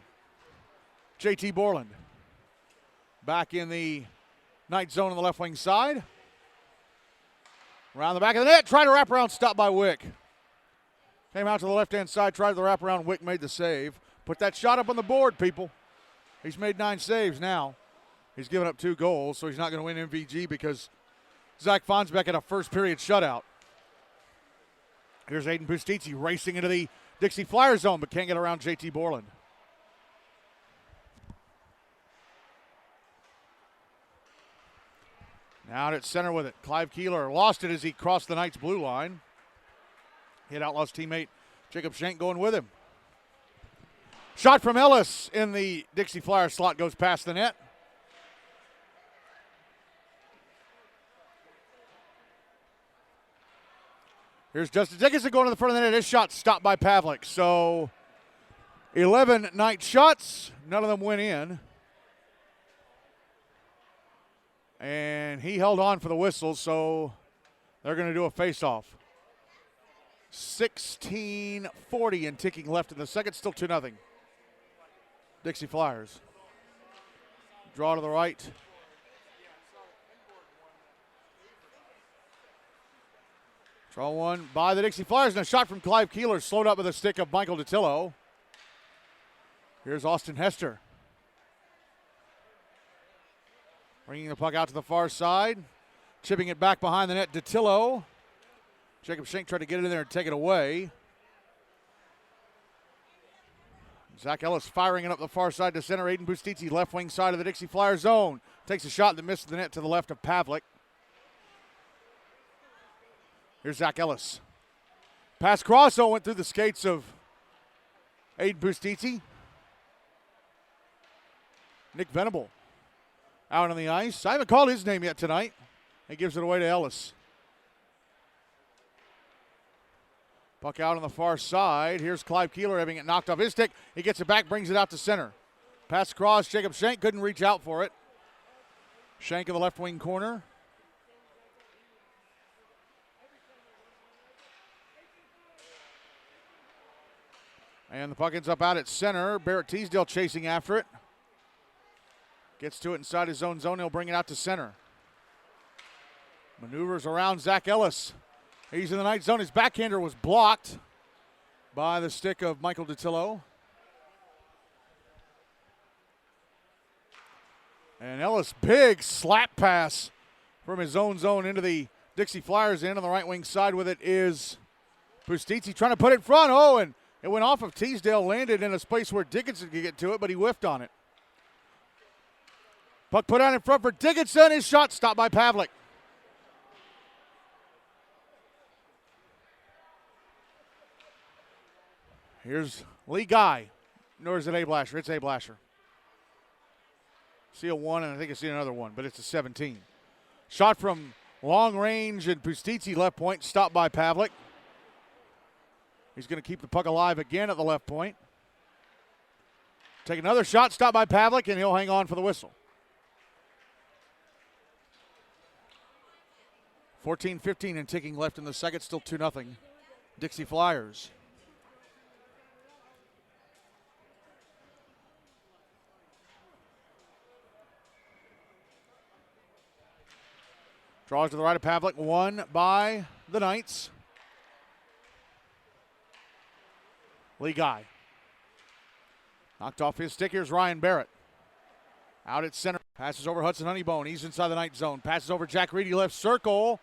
JT Borland back in the Knight zone on the left wing side. Around the back of the net, try to wrap around, stop by Wick. Came out to the left-hand side, tried to wrap around, Wick made the save. Put that shot up on the board, people. He's made 9 saves now. He's given up 2 goals, so he's not going to win MVG because Zach Fonsbeck had a first period shutout. Here's Aiden Bustizzi racing into the Dixie Flyer zone, but can't get around JT Borland. Now out at center with it. Clive Keeler lost it as he crossed the Knights' blue line. He had Outlaws teammate Jacob Schenk going with him. Shot from Ellis in the Dixie Flyer slot goes past the net. Here's Justin Dickinson going to the front of the net. His shot stopped by Pavlik. So 11 Knight shots. None of them went in. And he held on for the whistle, so they're going to do a face-off. 16:40 and ticking left in the second. Still 2-0. Dixie Flyers. Draw to the right. Draw one by the Dixie Flyers, and a shot from Clive Keeler, slowed up with a stick of Michael DeTillo. Here's Austin Hester. Bringing the puck out to the far side. Chipping it back behind the net, DeTillo. Jacob Schenk tried to get it in there and take it away. Zach Ellis firing it up the far side to center. Aiden Bustizzi, left wing side of the Dixie Flyer zone. Takes a shot that missed the net to the left of Pavlik. Here's Zach Ellis. Pass cross, went through the skates of Aiden Bustizzi. Nick Venable out on the ice. I haven't called his name yet tonight. He gives it away to Ellis. Puck out on the far side. Here's Clive Keeler having it knocked off his stick. He gets it back, brings it out to center. Pass across, Jacob Schenk couldn't reach out for it. Schenk in the left wing corner. And the puck ends up out at center. Barrett Teasdale chasing after it. Gets to it inside his own zone. He'll bring it out to center. Maneuvers around Zach Ellis. He's in the Knight zone. His backhander was blocked. by the stick of Michael Detillo. And Ellis, big slap pass from his own zone into the Dixie Flyers end. On the right wing side with it is Pustiti trying to put it in front. Oh, and it went off of Teasdale, landed in a space where Dickinson could get to it, but he whiffed on it. Puck put out in front for Dickinson. His shot stopped by Pavlik. Here's Lee Guy. Nor is it A. Blasher. It's A. Blasher. See a 1, and I think I see another 1, but it's a 17. Shot from long range, and Pustiti left point, stopped by Pavlik. He's going to keep the puck alive again at the left point. Take another shot, stopped by Pavlik, and he'll hang on for the whistle. 14-15 and ticking left in the second, still 2-0. Dixie Flyers. Draws to the right of Pavlik, won by the Knights. Lee Guy. Knocked off his stick. Here's Ryan Barrett. Out at center. Passes over Hudson Honeybone. He's inside the Knight zone. Passes over Jack Reedy, left circle.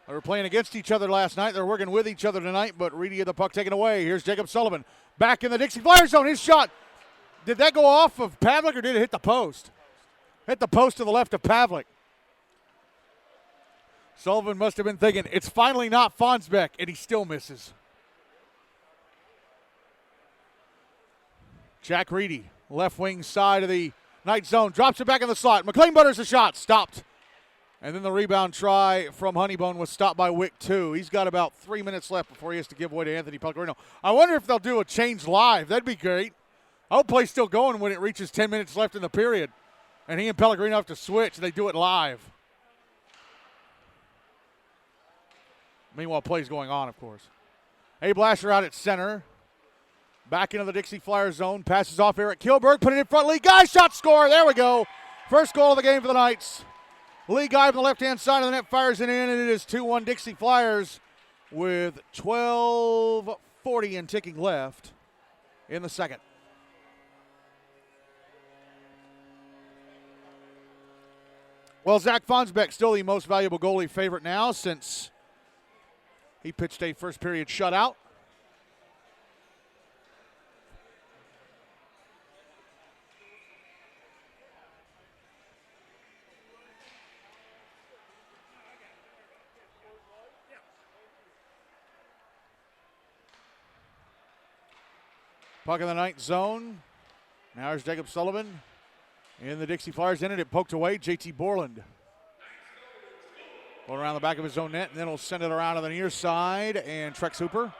They were playing against each other last night. They're working with each other tonight, but Reedy had the puck taken away. Here's Jacob Sullivan. Back in the Dixie Flyers zone. His shot. Did that go off of Pavlik or did it hit the post? Hit the post to the left of Pavlik. Sullivan must have been thinking, it's finally not Fonsbeck, and he still misses. Jack Reedy, left wing side of the Knight zone, drops it back in the slot. McLean butters the shot, stopped. And then the rebound try from Honeybone was stopped by Wick, too. He's got about 3 minutes left before he has to give way to Anthony Pellegrino. I wonder if they'll do a change live. That'd be great. I hope play's still going when it reaches 10 minutes left in the period. And he and Pellegrino have to switch, and they do it live. Meanwhile, play's going on, of course. A. Blasher out at center. Back into the Dixie Flyers zone. Passes off Eric Kilberg. Put it in front. Lee Guy shot, score. There we go. First goal of the game for the Knights. Lee Guy from the left-hand side of the net fires it in, and it is 2-1 Dixie Flyers with 12:40 and ticking left in the second. Well, Zach Fonsbeck still the most valuable goalie favorite now since he pitched a first period shutout. Puck in the Knight zone. Now here's Jacob Sullivan in the Dixie Flyers end it poked away. JT Borland. Going around the back of his own net, and then he'll send it around to the near side, and Trex Hooper.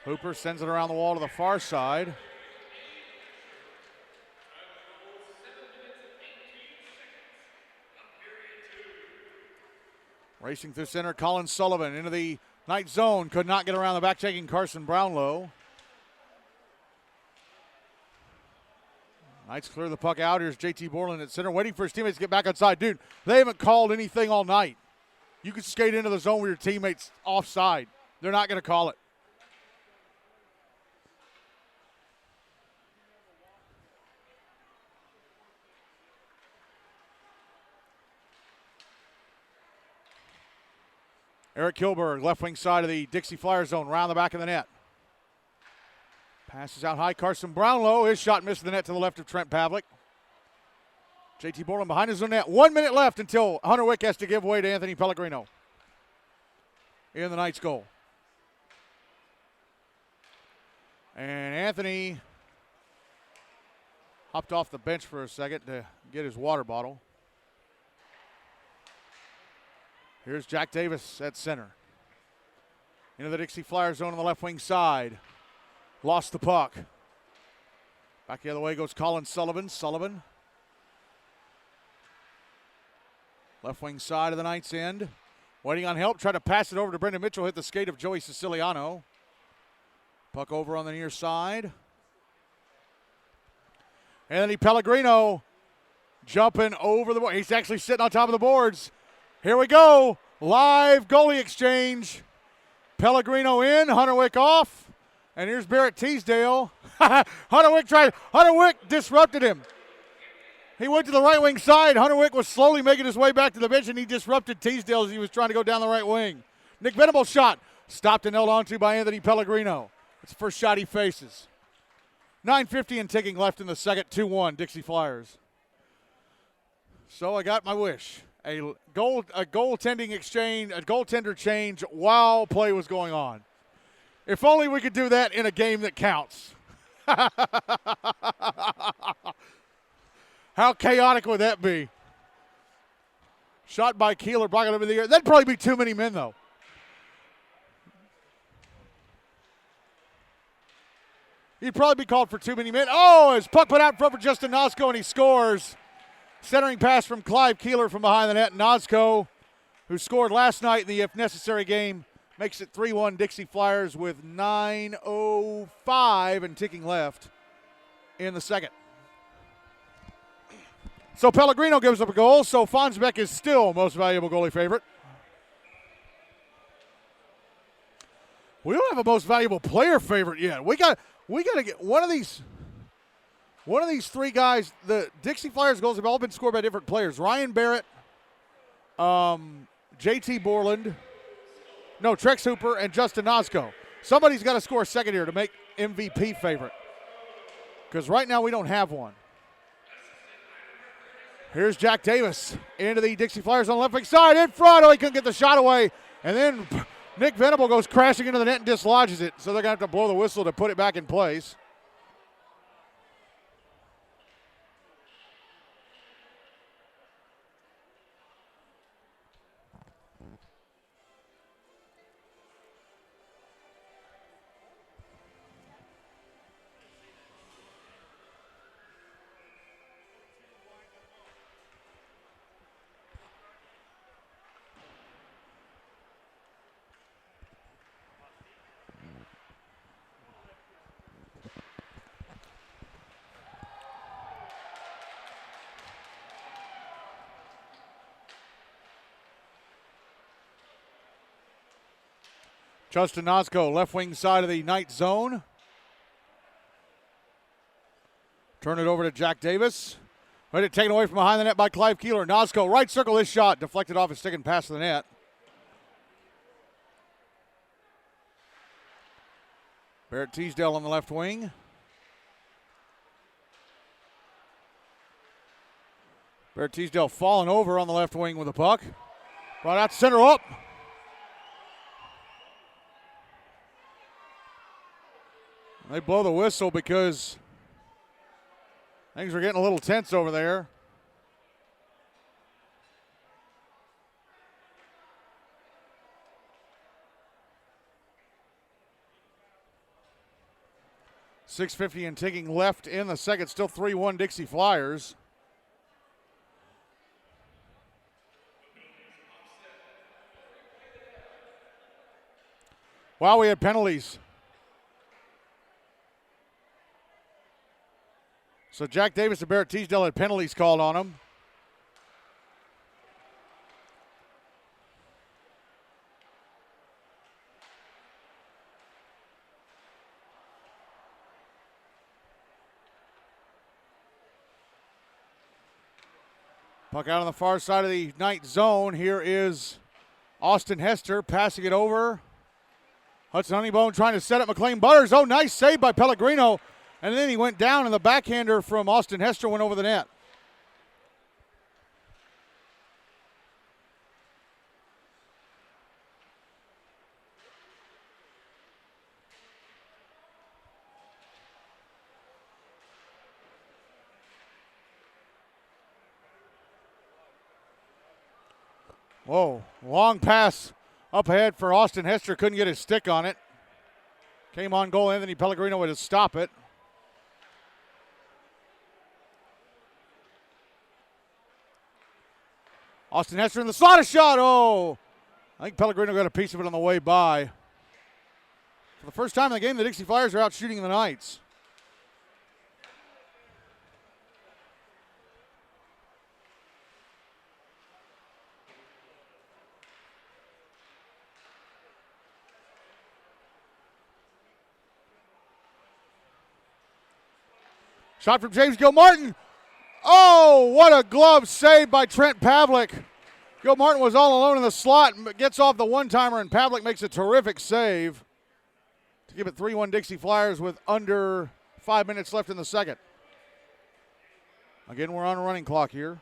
Hooper sends it around the wall to the far side. Racing through center, Colin Sullivan into the Knight zone. Could not get around the back, taking Carson Brownlow. Knights clear the puck out. Here's JT Borland at center, waiting for his teammates to get back outside. Dude, they haven't called anything all night. You can skate into the zone with your teammates offside. They're not going to call it. Eric Kilberg, left wing side of the Dixie Flyers zone, round the back of the net. Passes out high, Carson Brownlow. His shot missed the net to the left of Trent Pavlik. JT Borland behind his own net. 1 minute left until Hunter Wick has to give way to Anthony Pellegrino in the Knights' goal. And Anthony hopped off the bench for a second to get his water bottle. Here's Jack Davis at center. Into the Dixie Flyers zone on the left wing side. Lost the puck. Back the other way goes Colin Sullivan. Sullivan. Left wing side of the Knights end. Waiting on help. Tried to pass it over to Brendan Mitchell. Hit the skate of Joey Siciliano. Puck over on the near side. Anthony Pellegrino jumping over the board. He's actually sitting on top of the boards. Here we go. Live goalie exchange. Pellegrino in, Hunterwick off. And here's Barrett Teasdale. Hunterwick disrupted him. He went to the right wing side. Hunterwick was slowly making his way back to the bench, and he disrupted Teasdale as he was trying to go down the right wing. Nick Venable's shot. Stopped and held onto by Anthony Pellegrino. It's the first shot he faces. 9:50 and ticking left in the second, 2-1, Dixie Flyers. So I got my wish. A goaltending exchange, a goaltender change while play was going on. If only we could do that in a game that counts. How chaotic would that be? Shot by Keeler, blocking over the air. That'd probably be too many men, though. He'd probably be called for too many men. Oh, his puck put out in front for Justin Nosko, and he scores. Centering pass from Clive Keeler from behind the net. Nosko, who scored last night in the if necessary game, makes it 3-1 Dixie Flyers with 9:05 and ticking left in the second. So Pellegrino gives up a goal, so Fonsbeck is still most valuable goalie favorite. We don't have a most valuable player favorite yet. We got to get one of these three guys. The Dixie Flyers goals have all been scored by different players. Ryan Barrett, JT Borland, Trex Hooper, and Justin Nosko. Somebody's got to score a second here to make MVP favorite. Because right now we don't have one. Here's Jack Davis into the Dixie Flyers on the left wing side. In front. Oh, he couldn't get the shot away. And then Nick Venable goes crashing into the net and dislodges it. So they're going to have to blow the whistle to put it back in place. Justin Nosko, left wing side of the Knight zone. Turn it over to Jack Davis. Ready to take it away from behind the net by Clive Keeler. Nosko, right circle this shot. Deflected off his stick and past the net. Barrett Teasdale on the left wing. Barrett Teasdale falling over on the left wing with the puck. Brought out center up. They blow the whistle because things are getting a little tense over there. .650 and ticking left in the second. Still 3-1 Dixie Flyers. Wow, we had penalties. So Jack Davis and Barrett Teasdale had penalties called on them. Puck out on the far side of the Knight zone. Here is Austin Hester passing it over. Hudson Honeybone trying to set up McLean Butters. Oh, nice save by Pellegrino. And then he went down, and the backhander from Austin Hester went over the net. Whoa, long pass up ahead for Austin Hester. Couldn't get his stick on it. Came on goal, Anthony Pellegrino would stop it. Austin Hester in the slot, a shot. Oh, I think Pellegrino got a piece of it on the way by. For the first time in the game, the Dixie Flyers are out shooting the Knights. Shot from James Gilmartin. Oh, what a glove save by Trent Pavlik. Gilmartin was all alone in the slot, gets off the one-timer, and Pavlik makes a terrific save to give it 3-1 Dixie Flyers with under 5 minutes left in the second. Again, we're on a running clock here.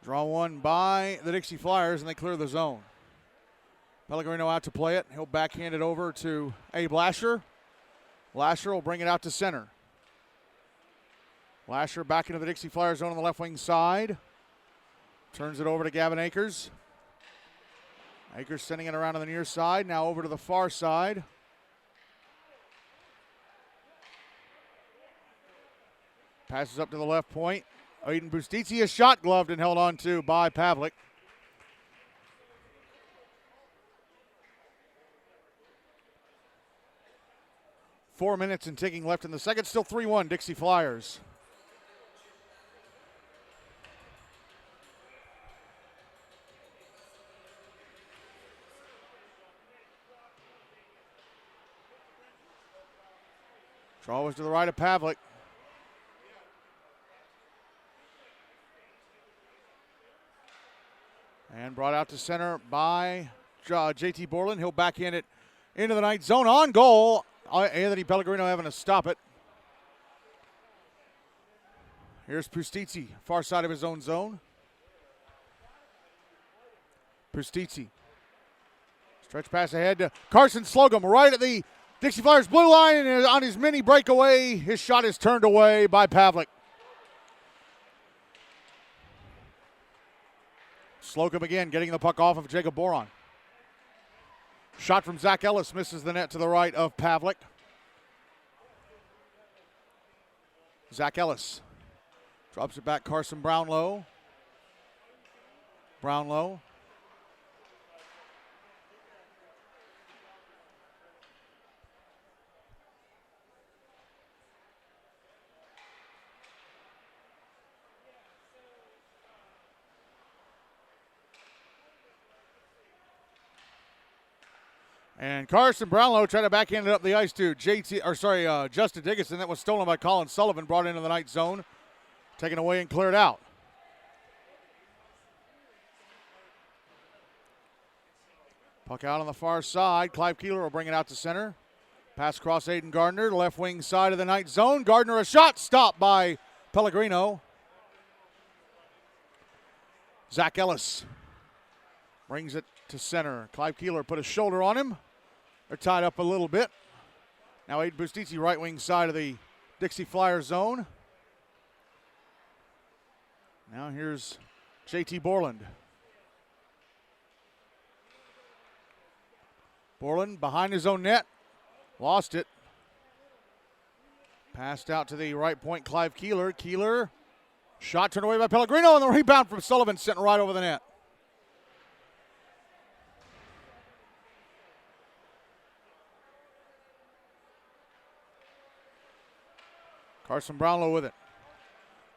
Draw one by the Dixie Flyers, and they clear the zone. Pellegrino out to play it. He'll backhand it over to Abe Lasher. Lasher will bring it out to center. Lasher back into the Dixie Flyers zone on the left wing side. Turns it over to Gavin Akers. Akers sending it around to the near side. Now over to the far side. Passes up to the left point. Aiden Bustitzi is shot gloved and held on to by Pavlik. Four minutes and ticking left in the second. Still 3-1 Dixie Flyers. Draw was to the right of Pavlik. And brought out to center by JT Borland. He'll backhand it into the Knight zone. On goal, Anthony Pellegrino having to stop it. Here's Pustitzi, far side of his own zone. Pustitzi. Stretch pass ahead to Carson Slocum, right at the Dixie Flyers blue line, and on his mini breakaway, his shot is turned away by Pavlik. Slocum again getting the puck off of Jacob Boron. Shot from Zach Ellis misses the net to the right of Pavlik. Zach Ellis drops it back. Carson Brownlow. Brownlow. And Carson Brownlow tried to backhand it up the ice to Justin Dickinson. That was stolen by Colin Sullivan, brought into the Knight zone, taken away and cleared out. Puck out on the far side. Clive Keeler will bring it out to center. Pass across Aiden Gardner, left wing side of the Knight zone. Gardner a shot, stopped by Pellegrino. Zach Ellis brings it to center. Clive Keeler put a shoulder on him. They're tied up a little bit. Now Aiden Bustitzi, right wing side of the Dixie Flyers zone. Now here's JT Borland. Borland behind his own net. Lost it. Passed out to the right point, Clive Keeler. Keeler, shot turned away by Pellegrino, and the rebound from Sullivan sent right over the net. Carson Brownlow with it.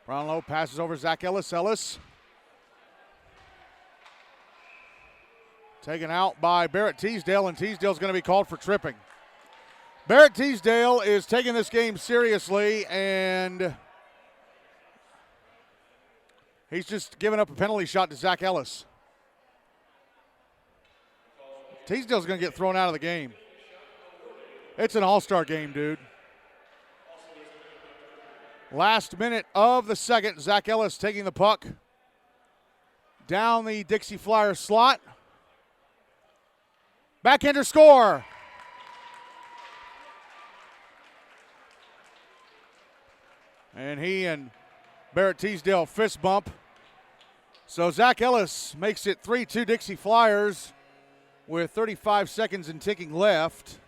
Brownlow passes over Zach Ellis. Ellis taken out by Barrett Teasdale, and Teasdale's going to be called for tripping. Barrett Teasdale is taking this game seriously, and he's just given up a penalty shot to Zach Ellis. Teasdale's going to get thrown out of the game. It's an all-star game, dude. Last minute of the second, Zach Ellis taking the puck down the Dixie Flyers slot. Backhander score. And he and Barrett Teasdale fist bump. So Zach Ellis makes it 3-2 Dixie Flyers with 35 seconds and ticking left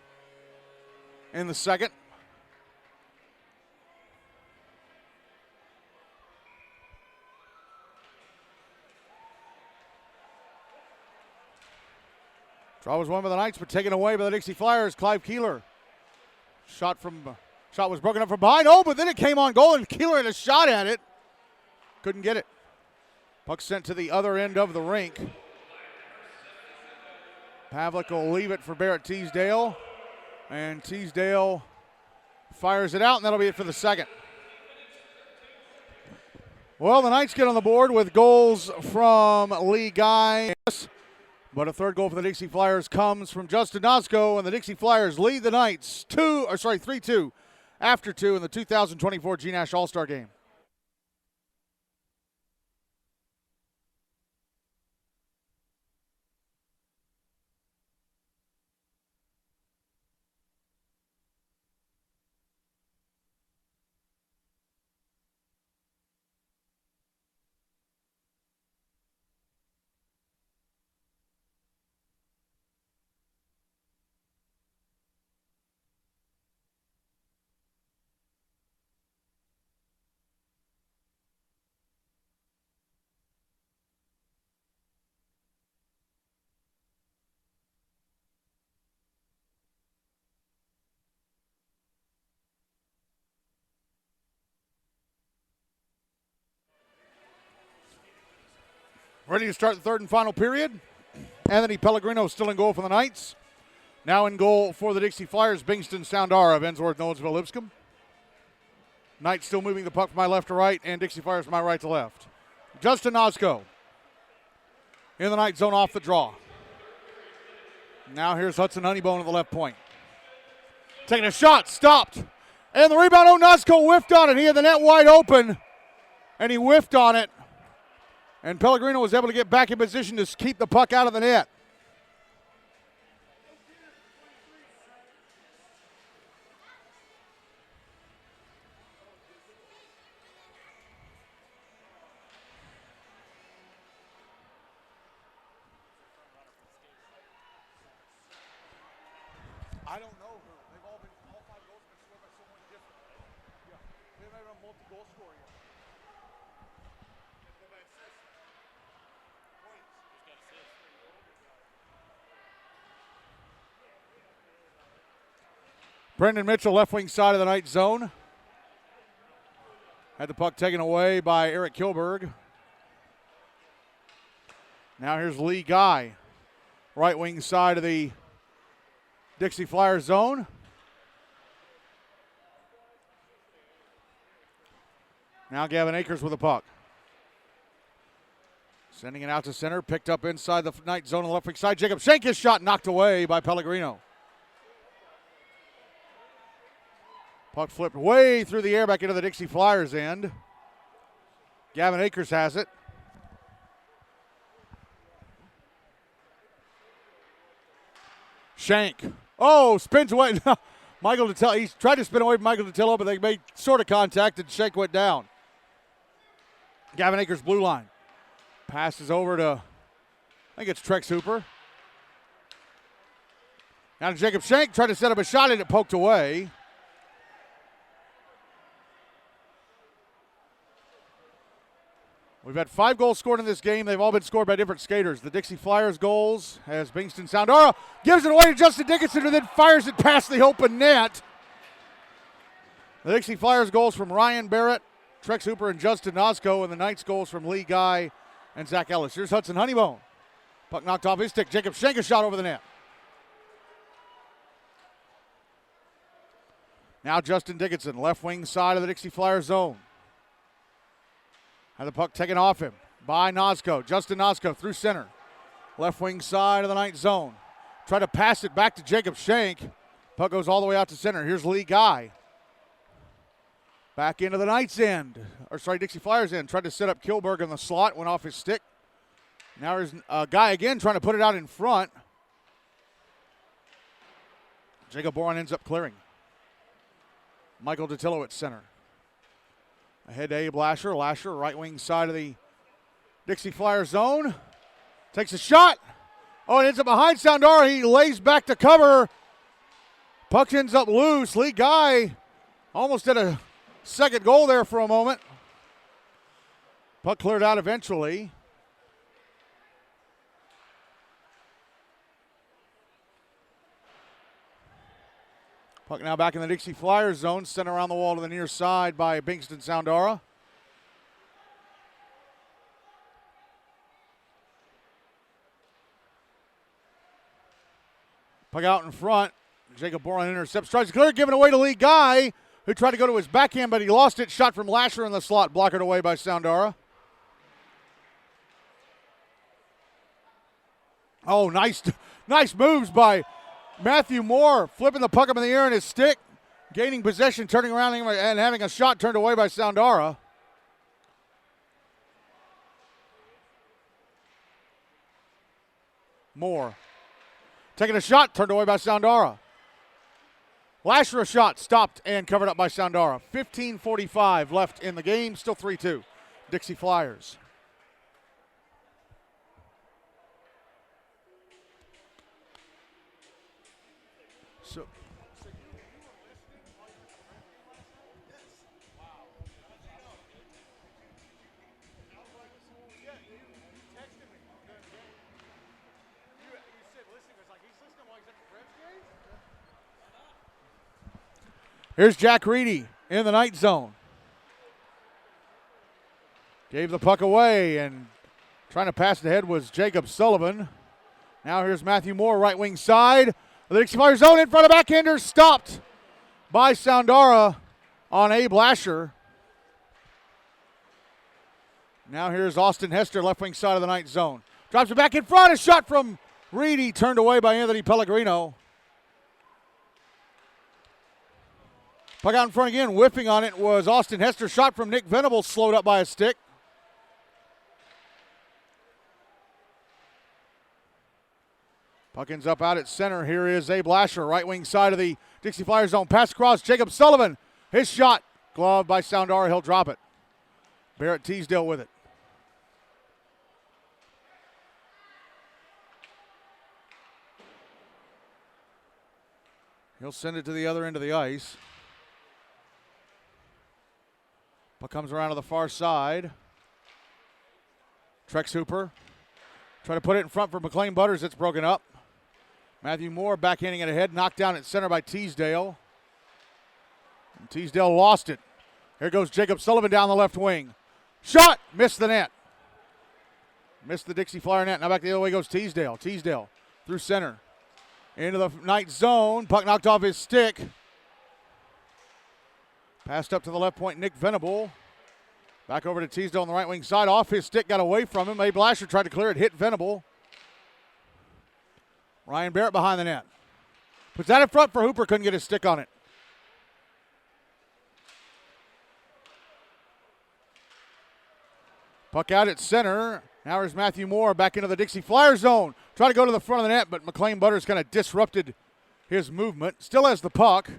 in the second. Draw was won by the Knights, but taken away by the Dixie Flyers. Clive Keeler. Shot was broken up from behind. Oh, but then it came on goal, and Keeler had a shot at it. Couldn't get it. Puck sent to the other end of the rink. Pavlik will leave it for Barrett Teasdale. And Teasdale fires it out, and that'll be it for the second. Well, the Knights get on the board with goals from Lee Guy. But a third goal for the Dixie Flyers comes from Justin Nosko, and the Dixie Flyers lead the Knights 3-2 after 2 in the 2024 GNASH All-Star Game. Ready to start the third and final period. Anthony Pellegrino still in goal for the Knights. Now in goal for the Dixie Flyers, Bingston Soundara of Ensworth, Nolensville, Lipscomb. Knights still moving the puck from my left to right, and Dixie Flyers from my right to left. Justin Nosko in the Knight zone off the draw. Now here's Hudson Honeybone at the left point. Taking a shot, stopped. And the rebound, Nosko whiffed on it. He had the net wide open, and he whiffed on it. And Pellegrino was able to get back in position to keep the puck out of the net. I don't know who. They've all 5 goals been scored by someone different. Yeah, they haven't had a multi-goal scorer yet. Brendan Mitchell, left wing side of the Knight zone. Had the puck taken away by Eric Kilberg. Now here's Lee Guy, right wing side of the Dixie Flyers zone. Now Gavin Akers with the puck. Sending it out to center, picked up inside the Knight zone on the left wing side. Jacob Schenk, his shot knocked away by Pellegrino. Puck flipped way through the air back into the Dixie Flyers end. Gavin Akers has it. Schenk. Oh, spins away. Michael Detillo. He tried to spin away from Michael Detillo, but they made sort of contact and Schenk went down. Gavin Akers, blue line. Passes over to, I think it's Trex Hooper. Now to Jacob Schenk, tried to set up a shot and it poked away. We've had 5 goals scored in this game. They've all been scored by different skaters. The Dixie Flyers goals as Bingston Soundara gives it away to Justin Dickinson, who then fires it past the open net. The Dixie Flyers goals from Ryan Barrett, Trex Hooper, and Justin Nosko, and the Knights goals from Lee Guy and Zach Ellis. Here's Hudson Honeybone. Puck knocked off his stick. Jacob Schenk, a shot over the net. Now Justin Dickinson, left wing side of the Dixie Flyers zone. Had the puck taken off him by Nosko. Justin Nosko through center. Left wing side of the Knight zone. Try to pass it back to Jacob Schenk. Puck goes all the way out to center. Here's Lee Guy. Back into the Knights end. Dixie Flyers end. Tried to set up Kilberg in the slot. Went off his stick. Now there's a guy again trying to put it out in front. Jacob Boron ends up clearing. Michael Detillo at center. Ahead to Abe Lasher. Lasher, right wing side of the Dixie Flyers zone. Takes a shot. Oh, it ends up behind Soundara. He lays back to cover. Puck ends up loose. Lee Guy almost did a second goal there for a moment. Puck cleared out eventually. Puck now back in the Dixie Flyers zone, sent around the wall to the near side by Bingston Soundara. Puck out in front. Jacob Borland intercepts, tries to clear, giving away to Lee Guy, who tried to go to his backhand, but he lost it. Shot from Lasher in the slot, blocked away by Soundara. Oh, nice moves by Matthew Moore, flipping the puck up in the air in his stick, gaining possession, turning around and having a shot turned away by Soundara. Moore taking a shot, turned away by Soundara. Lasher a shot, stopped and covered up by Soundara. 15:45 left in the game, still 3-2. Dixie Flyers. So, here's Jack Reedy in the night zone. Gave the puck away, and trying to pass it ahead was Jacob Sullivan. Now here's Matthew Moore, right wing side. The Dixie Flyers zone in front of backhander, stopped by Soundara on Abe Lasher. Now here's Austin Hester, left wing side of the night zone. Drops it back in front, a shot from Reedy, turned away by Anthony Pellegrino. Puck out in front again, whiffing on it was Austin Hester. Shot from Nick Venable, slowed up by a stick. Puck ends up out at center. Here is Abe Lasher, right wing side of the Dixie Flyers zone. Pass across, Jacob Sullivan. His shot, gloved by Soundara. He'll drop it. Barrett Teasdale with it. He'll send it to the other end of the ice. Puck comes around to the far side. Trex Hooper. Try to put it in front for McLean Butters. It's broken up. Matthew Moore backhanding it ahead. Knocked down at center by Teasdale. And Teasdale lost it. Here goes Jacob Sullivan down the left wing. Shot! Missed the net. Missed the Dixie Flyer net. Now back the other way goes Teasdale. Teasdale through center. Into the night zone. Puck knocked off his stick. Passed up to the left point, Nick Venable. Back over to Teasdale on the right wing side. Off his stick, got away from him. Abe Lasher tried to clear it, hit Venable. Ryan Barrett behind the net. Puts that in front for Hooper, couldn't get his stick on it. Puck out at center. Now here's Matthew Moore back into the Dixie Flyer zone. Try to go to the front of the net, but McLean Butters kind of disrupted his movement. Still has the puck.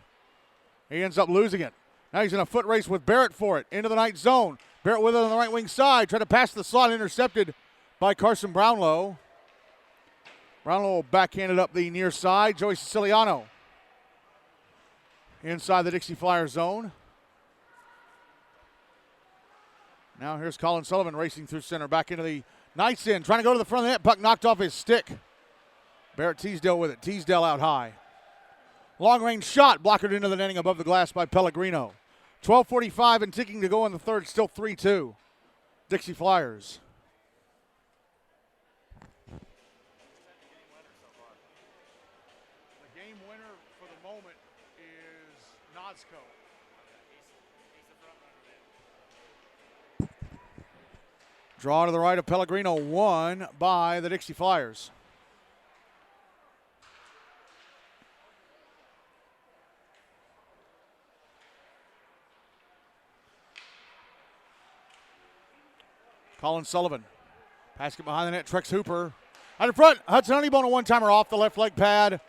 He ends up losing it. Now he's in a foot race with Barrett for it. Into the night zone. Barrett with it on the right wing side. Try to pass the slot, intercepted by Carson Brownlow. Brownlow backhanded up the near side. Joey Siciliano inside the Dixie Flyer zone. Now here's Colin Sullivan racing through center. Back into the Knights in. Trying to go to the front of the net. Puck knocked off his stick. Barrett Teasdale with it. Teasdale out high. Long range shot. Blocked into the netting above the glass by Pellegrino. 12:45 and ticking to go in the third. Still 3-2. Dixie Flyers. The game winner for the moment is Nozco. Draw to the right of Pellegrino, won by the Dixie Flyers. Colin Sullivan. Pass it behind the net. Trex Hooper. Out in front. Hudson Honeybone, a one-timer off the left leg pad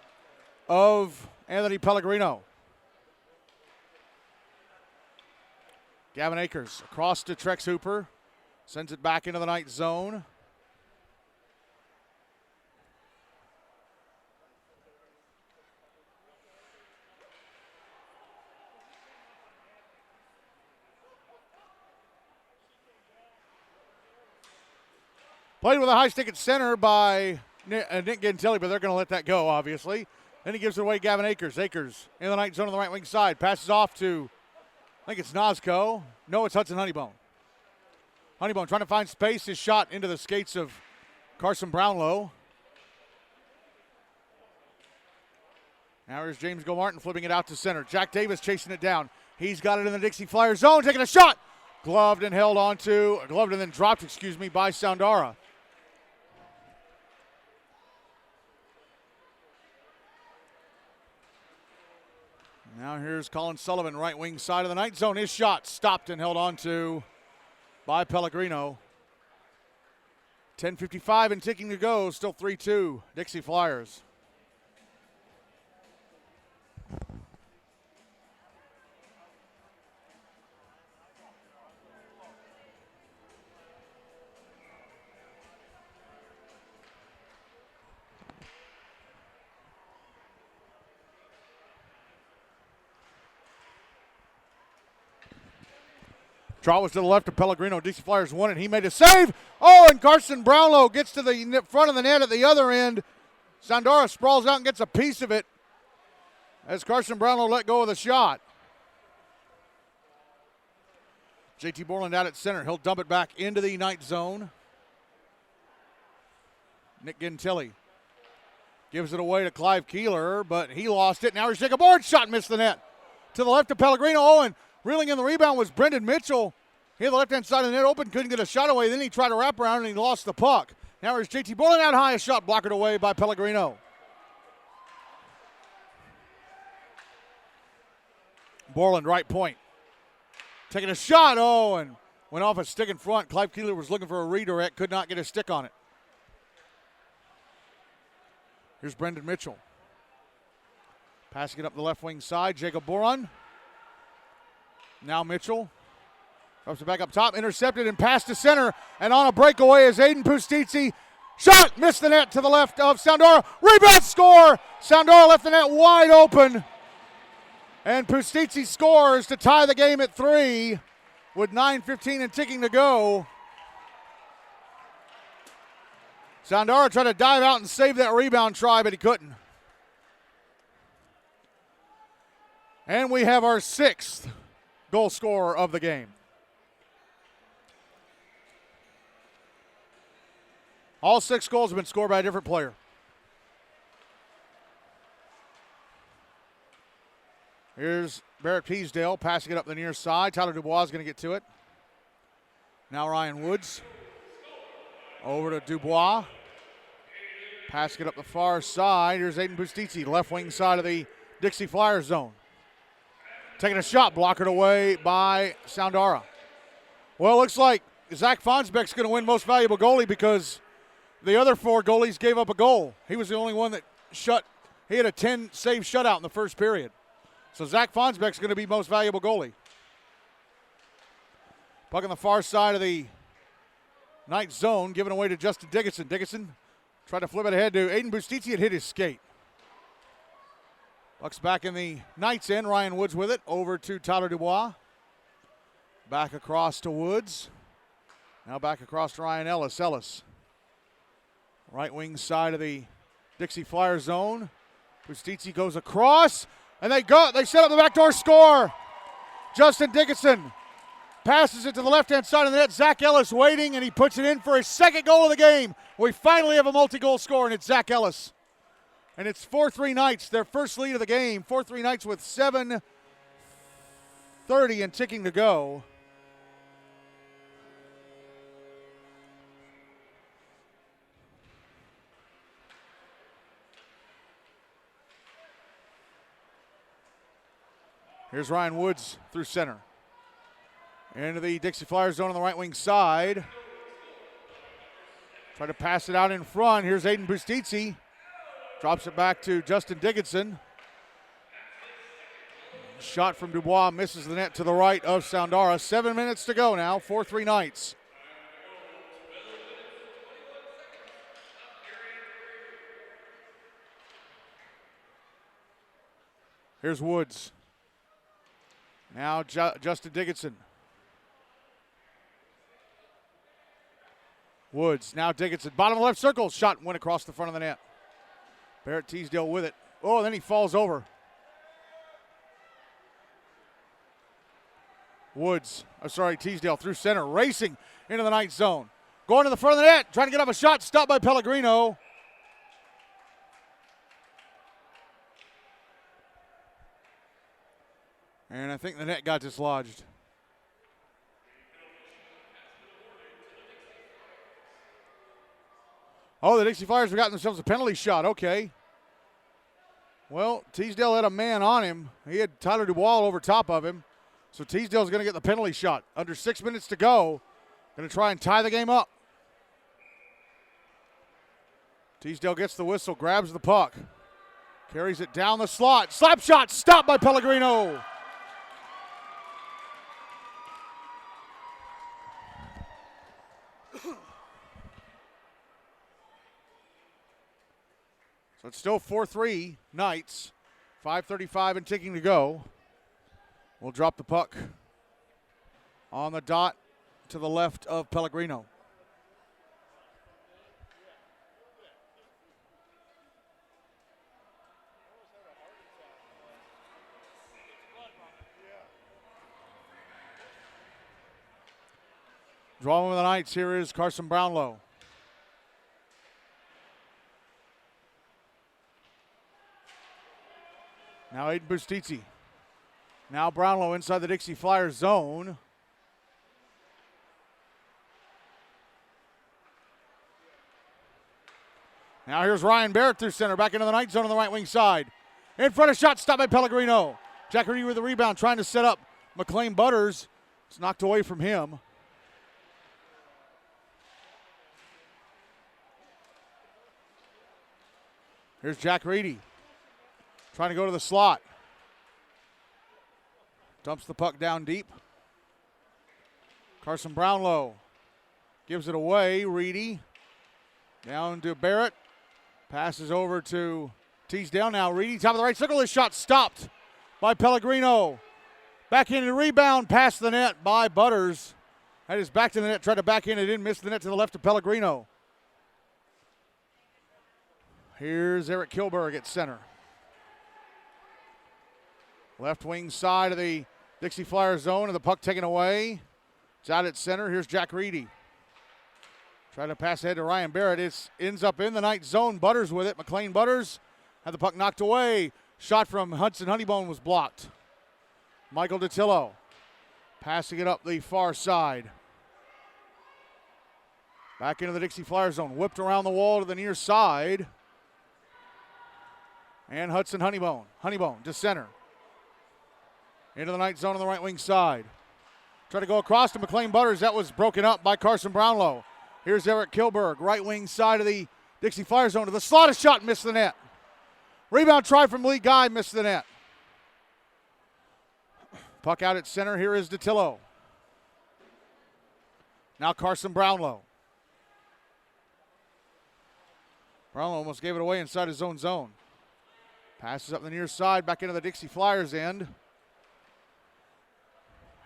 of Anthony Pellegrino. Gavin Akers across to Trex Hooper. Sends it back into the night zone. Played with a high stick at center by Nick Gentili, but they're going to let that go, obviously. Then he gives it away Gavin Akers. Akers in the night zone on the right wing side. Passes off to, I think it's Nozco. No, it's Hudson Honeybone. Honeybone trying to find space. His shot into the skates of Carson Brownlow. Now here's James Gomartin flipping it out to center. Jack Davis chasing it down. He's got it in the Dixie Flyer zone, taking a shot. Gloved and then dropped, by Soundara. Now here's Colin Sullivan, right wing side of the Knight zone. His shot stopped and held on to by Pellegrino. 10:55 and ticking to go, still 3-2, Dixie Flyers. Draw was to the left of Pellegrino. Dixie Flyers won it. He made a save. Oh, and Carson Brownlow gets to the front of the net at the other end. Soundara sprawls out and gets a piece of it as Carson Brownlow let go of the shot. JT Borland out at center. He'll dump it back into the Knight zone. Nick Gentili gives it away to Clive Keeler, but he lost it. Now he's taking a board shot, missed the net. To the left of Pellegrino. Owen. Reeling in the rebound was Brendan Mitchell. He had the left-hand side of the net open, couldn't get a shot away. Then he tried to wrap around and he lost the puck. Now here's JT Borland out high, a shot blocked away by Pellegrino. Borland, right point. Taking a shot, and went off a stick in front. Clive Keeler was looking for a redirect, could not get a stick on it. Here's Brendan Mitchell. Passing it up the left wing side, Jacob Boron. Now Mitchell drops it back up top, intercepted and passed to center, and on a breakaway is Aiden Pustizzi. Shot, missed the net to the left of Soundara. Rebound, score! Soundara left the net wide open, and Pustizzi scores to tie the game at 3 with 9:15 and ticking to go. Soundara tried to dive out and save that rebound try, but he couldn't. And we have our 6th goal scorer of the game. All 6 goals have been scored by a different player. Here's Barrett Peasdale passing it up the near side. Tyler Dubois is going to get to it. Now Ryan Woods. Over to Dubois. Passing it up the far side. Here's Aiden Pustizzi, left wing side of the Dixie Flyers zone. Taking a shot, blockered away by Soundara. Well, it looks like Zach Fonsbeck's going to win most valuable goalie because the other 4 goalies gave up a goal. He was the only one that he had a 10-save shutout in the first period. So Zach Fonsbeck's going to be most valuable goalie. Puck on the far side of the Knight zone, given away to Justin Dickinson. Dickinson tried to flip it ahead to Aiden Pustizzi and hit his skate. Puck's back in the Knights end. Ryan Woods with it. Over to Tyler Dubois. Back across to Woods. Now back across to Ryan Ellis. Ellis. Right wing side of the Dixie Flyer zone. Pustizzi goes across. And they set up the backdoor score. Justin Dickinson passes it to the left-hand side of the net. Zach Ellis waiting, and he puts it in for his 2nd goal of the game. We finally have a multi-goal score, and it's Zach Ellis. And it's 4-3 Knights, their first lead of the game. 4-3 Knights with 7:30 and ticking to go. Here's Ryan Woods through center. Into the Dixie Flyers zone on the right wing side. Try to pass it out in front. Here's Aiden Pustizzi. Drops it back to Justin Dickinson. Shot from Dubois misses the net to the right of Soundara. 7 minutes to go now. 4-3 Knights. Here's Woods. Now Justin Dickinson. Woods, now Dickinson. Bottom left circle. Shot went across the front of the net. Barrett Teasdale with it. Oh, then he falls over. Teasdale through center. Racing into the Knight zone. Going to the front of the net. Trying to get up a shot. Stopped by Pellegrino. And I think the net got dislodged. Oh, the Dixie Flyers have gotten themselves a penalty shot. Okay. Well, Teasdale had a man on him. He had Tyler Dubois over top of him. So Teasdale's going to get the penalty shot. Under 6 minutes to go. Going to try and tie the game up. Teasdale gets the whistle, grabs the puck. Carries it down the slot. Slap shot stopped by Pellegrino. So it's still 4-3 Knights. 5:35 and ticking to go. We'll drop the puck on the dot to the left of Pellegrino. Drawing with the Knights, here is Carson Brownlow. Now Aiden Bustizzi. Now Brownlow inside the Dixie Flyers zone. Now here's Ryan Barrett through center, back into the Knight zone on the right wing side. In front of shot, stopped by Pellegrino. Jack Reedy with the rebound, trying to set up McLean Butters. It's knocked away from him. Here's Jack Reedy, trying to go to the slot. Dumps the puck down deep. Carson Brownlow gives it away. Reedy down to Barrett. Passes over to Teasdale. Now Reedy, top of the right circle. His shot stopped by Pellegrino. Back into the rebound, past the net by Butters. Had his back to the net, tried to back in. It didn't miss the net to the left of Pellegrino. Here's Eric Kilberg at center. Left wing side of the Dixie Flyers zone, and the puck taken away. It's out at center. Here's Jack Reedy. Trying to pass ahead to Ryan Barrett. It ends up in the Knight zone. Butters with it. McLean Butters had the puck knocked away. Shot from Hudson Honeybone was blocked. Michael DiTillo passing it up the far side. Back into the Dixie Flyers zone. Whipped around the wall to the near side. And Hudson Honeybone. Honeybone to center. Into the Knight zone on the right wing side. Try to go across to McLean Butters. That was broken up by Carson Brownlow. Here's Eric Kilberg, right wing side of the Dixie Flyers zone. To the slot, a shot, missed the net. Rebound try from Lee Guy, missed the net. Puck out at center. Here is DiTillo. Now Carson Brownlow. Brownlow almost gave it away inside his own zone. Passes up the near side, back into the Dixie Flyers end.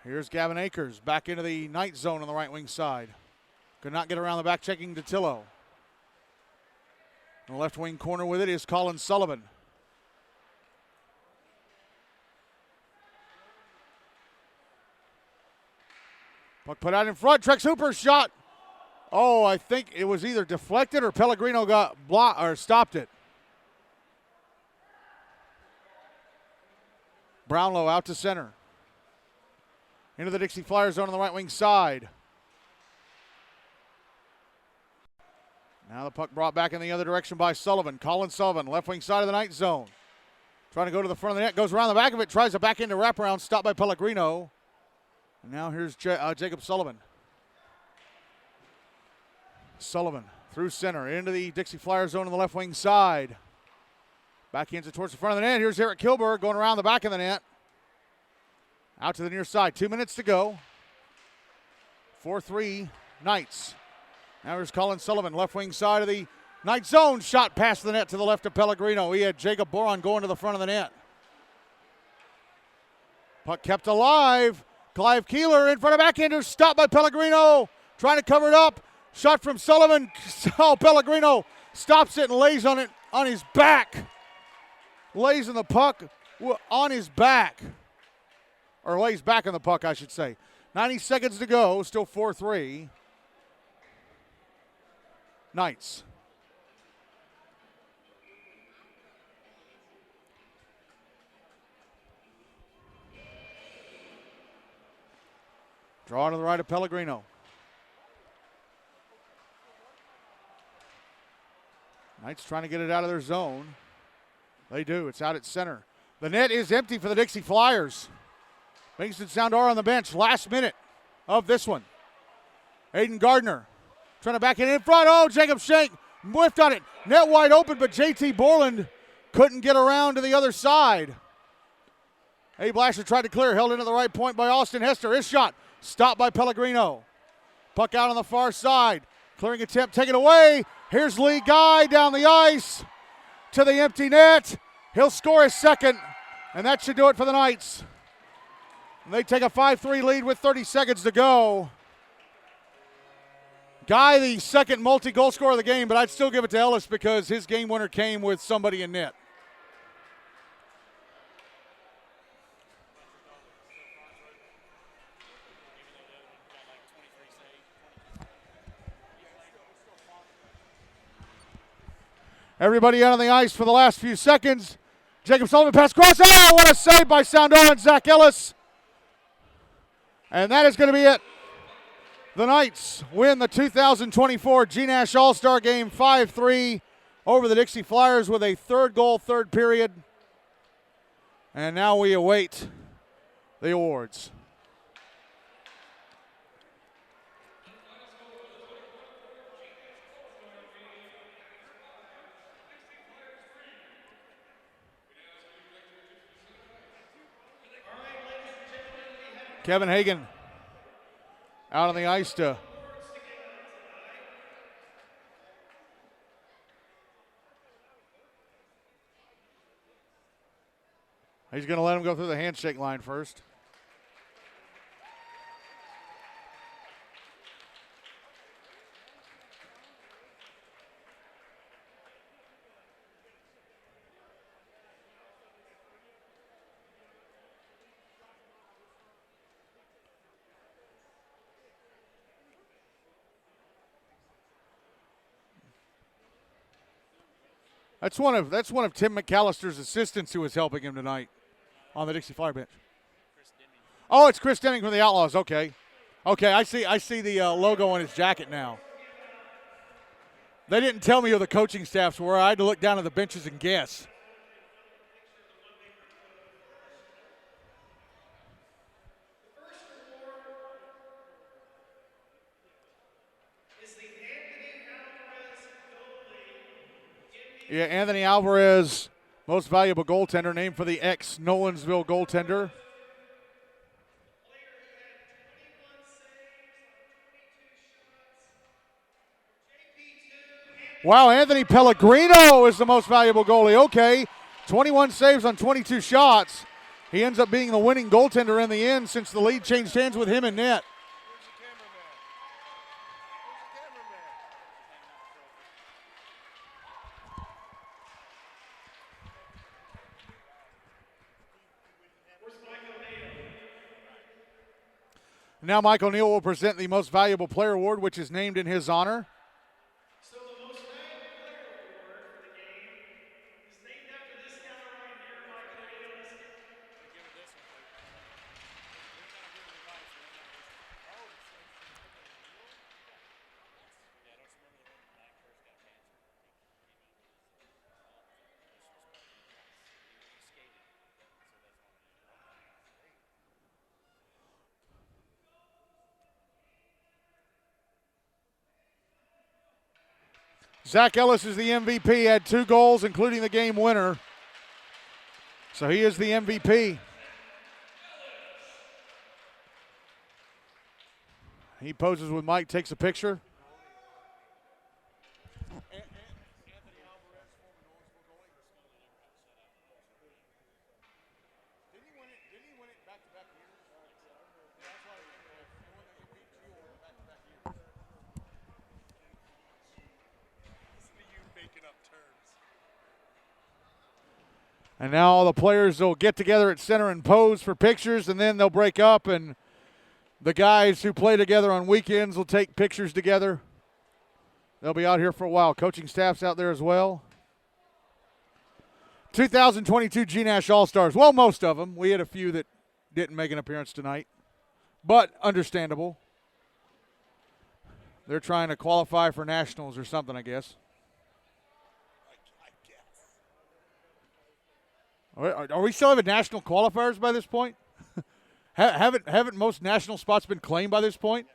Here's Gavin Akers, back into the Knight zone on the right wing side. Could not get around the back, checking DiTillo. In the left wing corner with it is Colin Sullivan. Puck put out in front, Trex Hooper's shot. Oh, I think it was either deflected or Pellegrino got blocked or stopped it. Brownlow out to center. Into the Dixie Flyers zone on the right wing side. Now the puck brought back in the other direction by Sullivan. Colin Sullivan, left wing side of the Knight zone. Trying to go to the front of the net, goes around the back of it, tries to back into wraparound, stopped by Pellegrino. And now here's Jacob Sullivan. Sullivan through center into the Dixie Flyers zone on the left wing side. Back into towards the front of the net. Here's Eric Kilberg going around the back of the net. Out to the near side. 2 minutes to go. 4-3 Knights. Now here's Colin Sullivan, left wing side of the Knight zone. Shot past the net to the left of Pellegrino. He had Jacob Boron going to the front of the net. Puck kept alive. Clive Keeler in front of backhander. Stopped by Pellegrino. Trying to cover it up. Shot from Sullivan. Oh, Pellegrino stops it and lays on it on his back. Lays in the puck on his back. Or lays back on the puck, I should say. 90 seconds to go. Still 4-3. Knights. Draw to the right of Pellegrino. Knights trying to get it out of their zone. They do. It's out at center. The net is empty for the Dixie Flyers. Mason Soundar on the bench. Last minute of this one. Aiden Gardner trying to back it in front. Oh, Jacob Shank whiffed on it. Net wide open, but JT Borland couldn't get around to the other side. Abe Lasher tried to clear. Held into the right point by Austin Hester. His shot stopped by Pellegrino. Puck out on the far side. Clearing attempt taken away. Here's Lee Guy down the ice to the empty net. He'll score his second, and that should do it for the Knights. And they take a 5-3 lead with 30 seconds to go. Guy, the second multi-goal scorer of the game, but I'd still give it to Ellis because his game winner came with somebody in net. Everybody out on the ice for the last few seconds. Jacob Sullivan pass cross. Oh, what a save by Soundar and Zach Ellis. And that is going to be it. The Knights win the 2024 GNASH All-Star Game 5-3 over the Dixie Flyers with a third goal, third period. And now we await the awards. Kevin Hagan out on the ice to he's going to let him go through the handshake line first. That's one of Tim McAllister's assistants who was helping him tonight on the Dixie Flyer bench. Oh, it's Chris Denning from the Outlaws. Okay, I see the logo on his jacket now. They didn't tell me who the coaching staffs were. I had to look down at the benches and guess. Yeah, Anthony Alvarez, most valuable goaltender, named for the ex-Nolensville goaltender. Wow, Anthony Pellegrino is the most valuable goalie. Okay, 21 saves on 22 shots. He ends up being the winning goaltender in the end since the lead changed hands with him in net. Now Mike O'Neill will present the Most Valuable Player Award, which is named in his honor. So the Most Valuable Player Award for the game is named after this guy right here, Michael Ellis. Give it this one. Zach Ellis is the MVP, had 2 goals, including the game winner. So he is the MVP. He poses with Mike, takes a picture. And now all the players will get together at center and pose for pictures, and then they'll break up, and the guys who play together on weekends will take pictures together. They'll be out here for a while. Coaching staff's out there as well. 2022 GNASH All-Stars. Well, most of them. We had a few that didn't make an appearance tonight. but understandable. They're trying to qualify for nationals or something, I guess. Are we still having national qualifiers by this point? haven't most national spots been claimed by this point?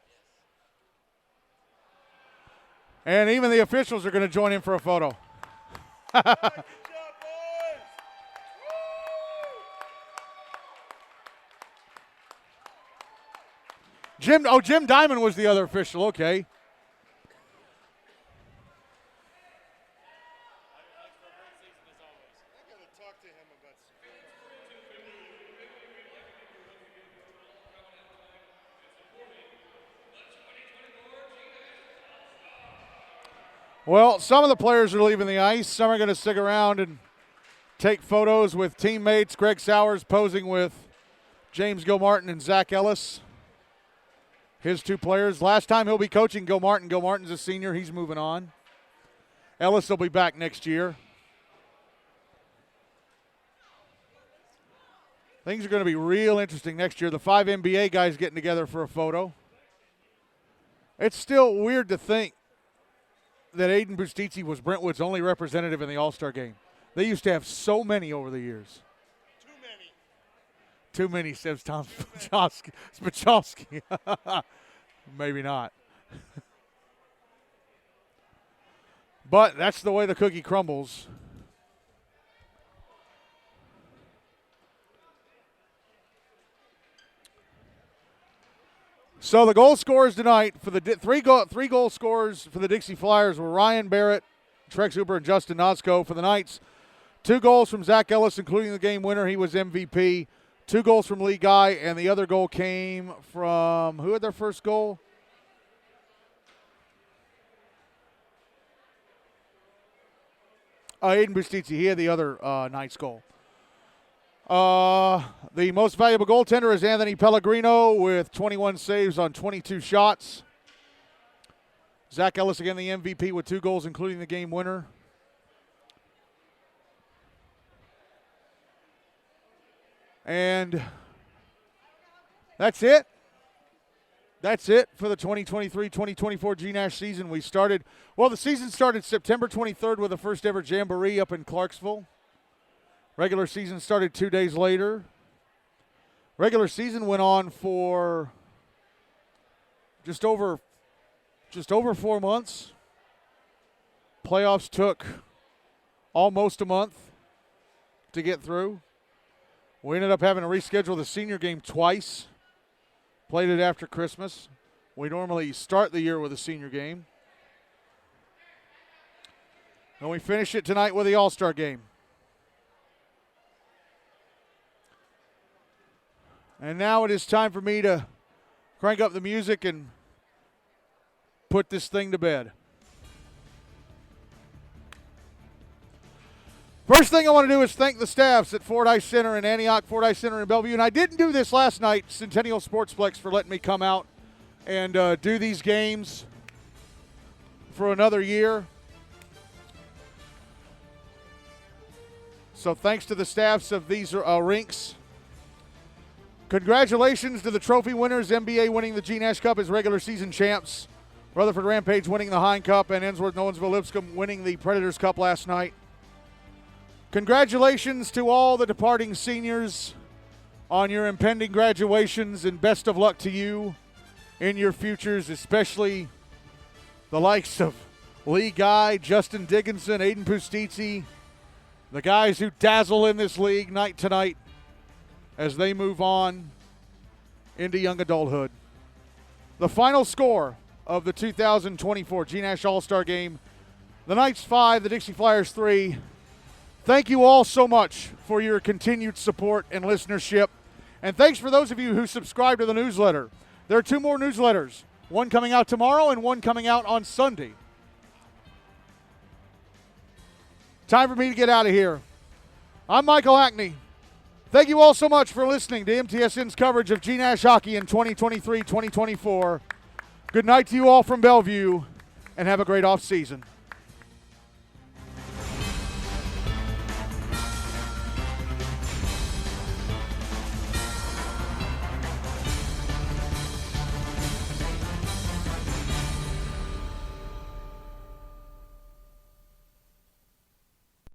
And even the officials are going to join in for a photo. Jim Diamond was the other official. Okay. Well, some of the players are leaving the ice. Some are going to stick around and take photos with teammates. Greg Sowers posing with James Gilmartin and Zach Ellis. His two players. Last time he'll be coaching Gilmartin. Gilmartin's a senior. He's moving on. Ellis will be back next year. Things are going to be real interesting next year. The 5 NBA guys getting together for a photo. It's still weird to think that Aiden Bustizzi was Brentwood's only representative in the All-Star game. They used to have so many over the years. Too many, says Tom Spachowski. Maybe not. But that's the way the cookie crumbles. So the goal scorers tonight for the three goal scorers for the Dixie Flyers were Ryan Barrett, Trex Huber, and Justin Nosko. For the Knights, 2 goals from Zach Ellis, including the game winner. He was MVP. 2 goals from Lee Guy, and the other goal came from, who had their first goal? Aiden Bustizzi. He had the other Knights goal. The most valuable goaltender is Anthony Pellegrino with 21 saves on 22 shots. Zach Ellis, again, the MVP with 2 goals, including the game winner. And that's it. That's it for the 2023-2024 GNASH season. The season started September 23rd with the first ever Jamboree up in Clarksville. Regular season started 2 days later. Regular season went on for just over 4 months. Playoffs took almost a month to get through. We ended up having to reschedule the senior game twice. Played it after Christmas. We normally start the year with a senior game. And we finish it tonight with the All-Star game. And now it is time for me to crank up the music and put this thing to bed. First thing I want to do is thank the staffs at Fordyce Center in Antioch, Fordyce Center in Bellevue. And I didn't do this last night, Centennial Sportsplex, for letting me come out and do these games for another year. So thanks to the staffs of these rinks. Congratulations to the trophy winners, MBA winning the GNASH Cup as regular season champs, Rutherford Rampage winning the Hine Cup, and Ensworth-Nowensville Lipscomb winning the Predators Cup last night. Congratulations to all the departing seniors on your impending graduations, and best of luck to you in your futures, especially the likes of Lee Guy, Justin Dickinson, Aiden Bustizzi, the guys who dazzle in this league night to night as they move on into young adulthood. The final score of the 2024 GNASH All-Star Game, the Knights 5, the Dixie Flyers 3. Thank you all so much for your continued support and listenership. And thanks for those of you who subscribe to the newsletter. There are 2 more newsletters, one coming out tomorrow and one coming out on Sunday. Time for me to get out of here. I'm Michael Hackney. Thank you all so much for listening to MTSN's coverage of GNASH hockey in 2023-2024. Good night to you all from Bellevue, and have a great off season.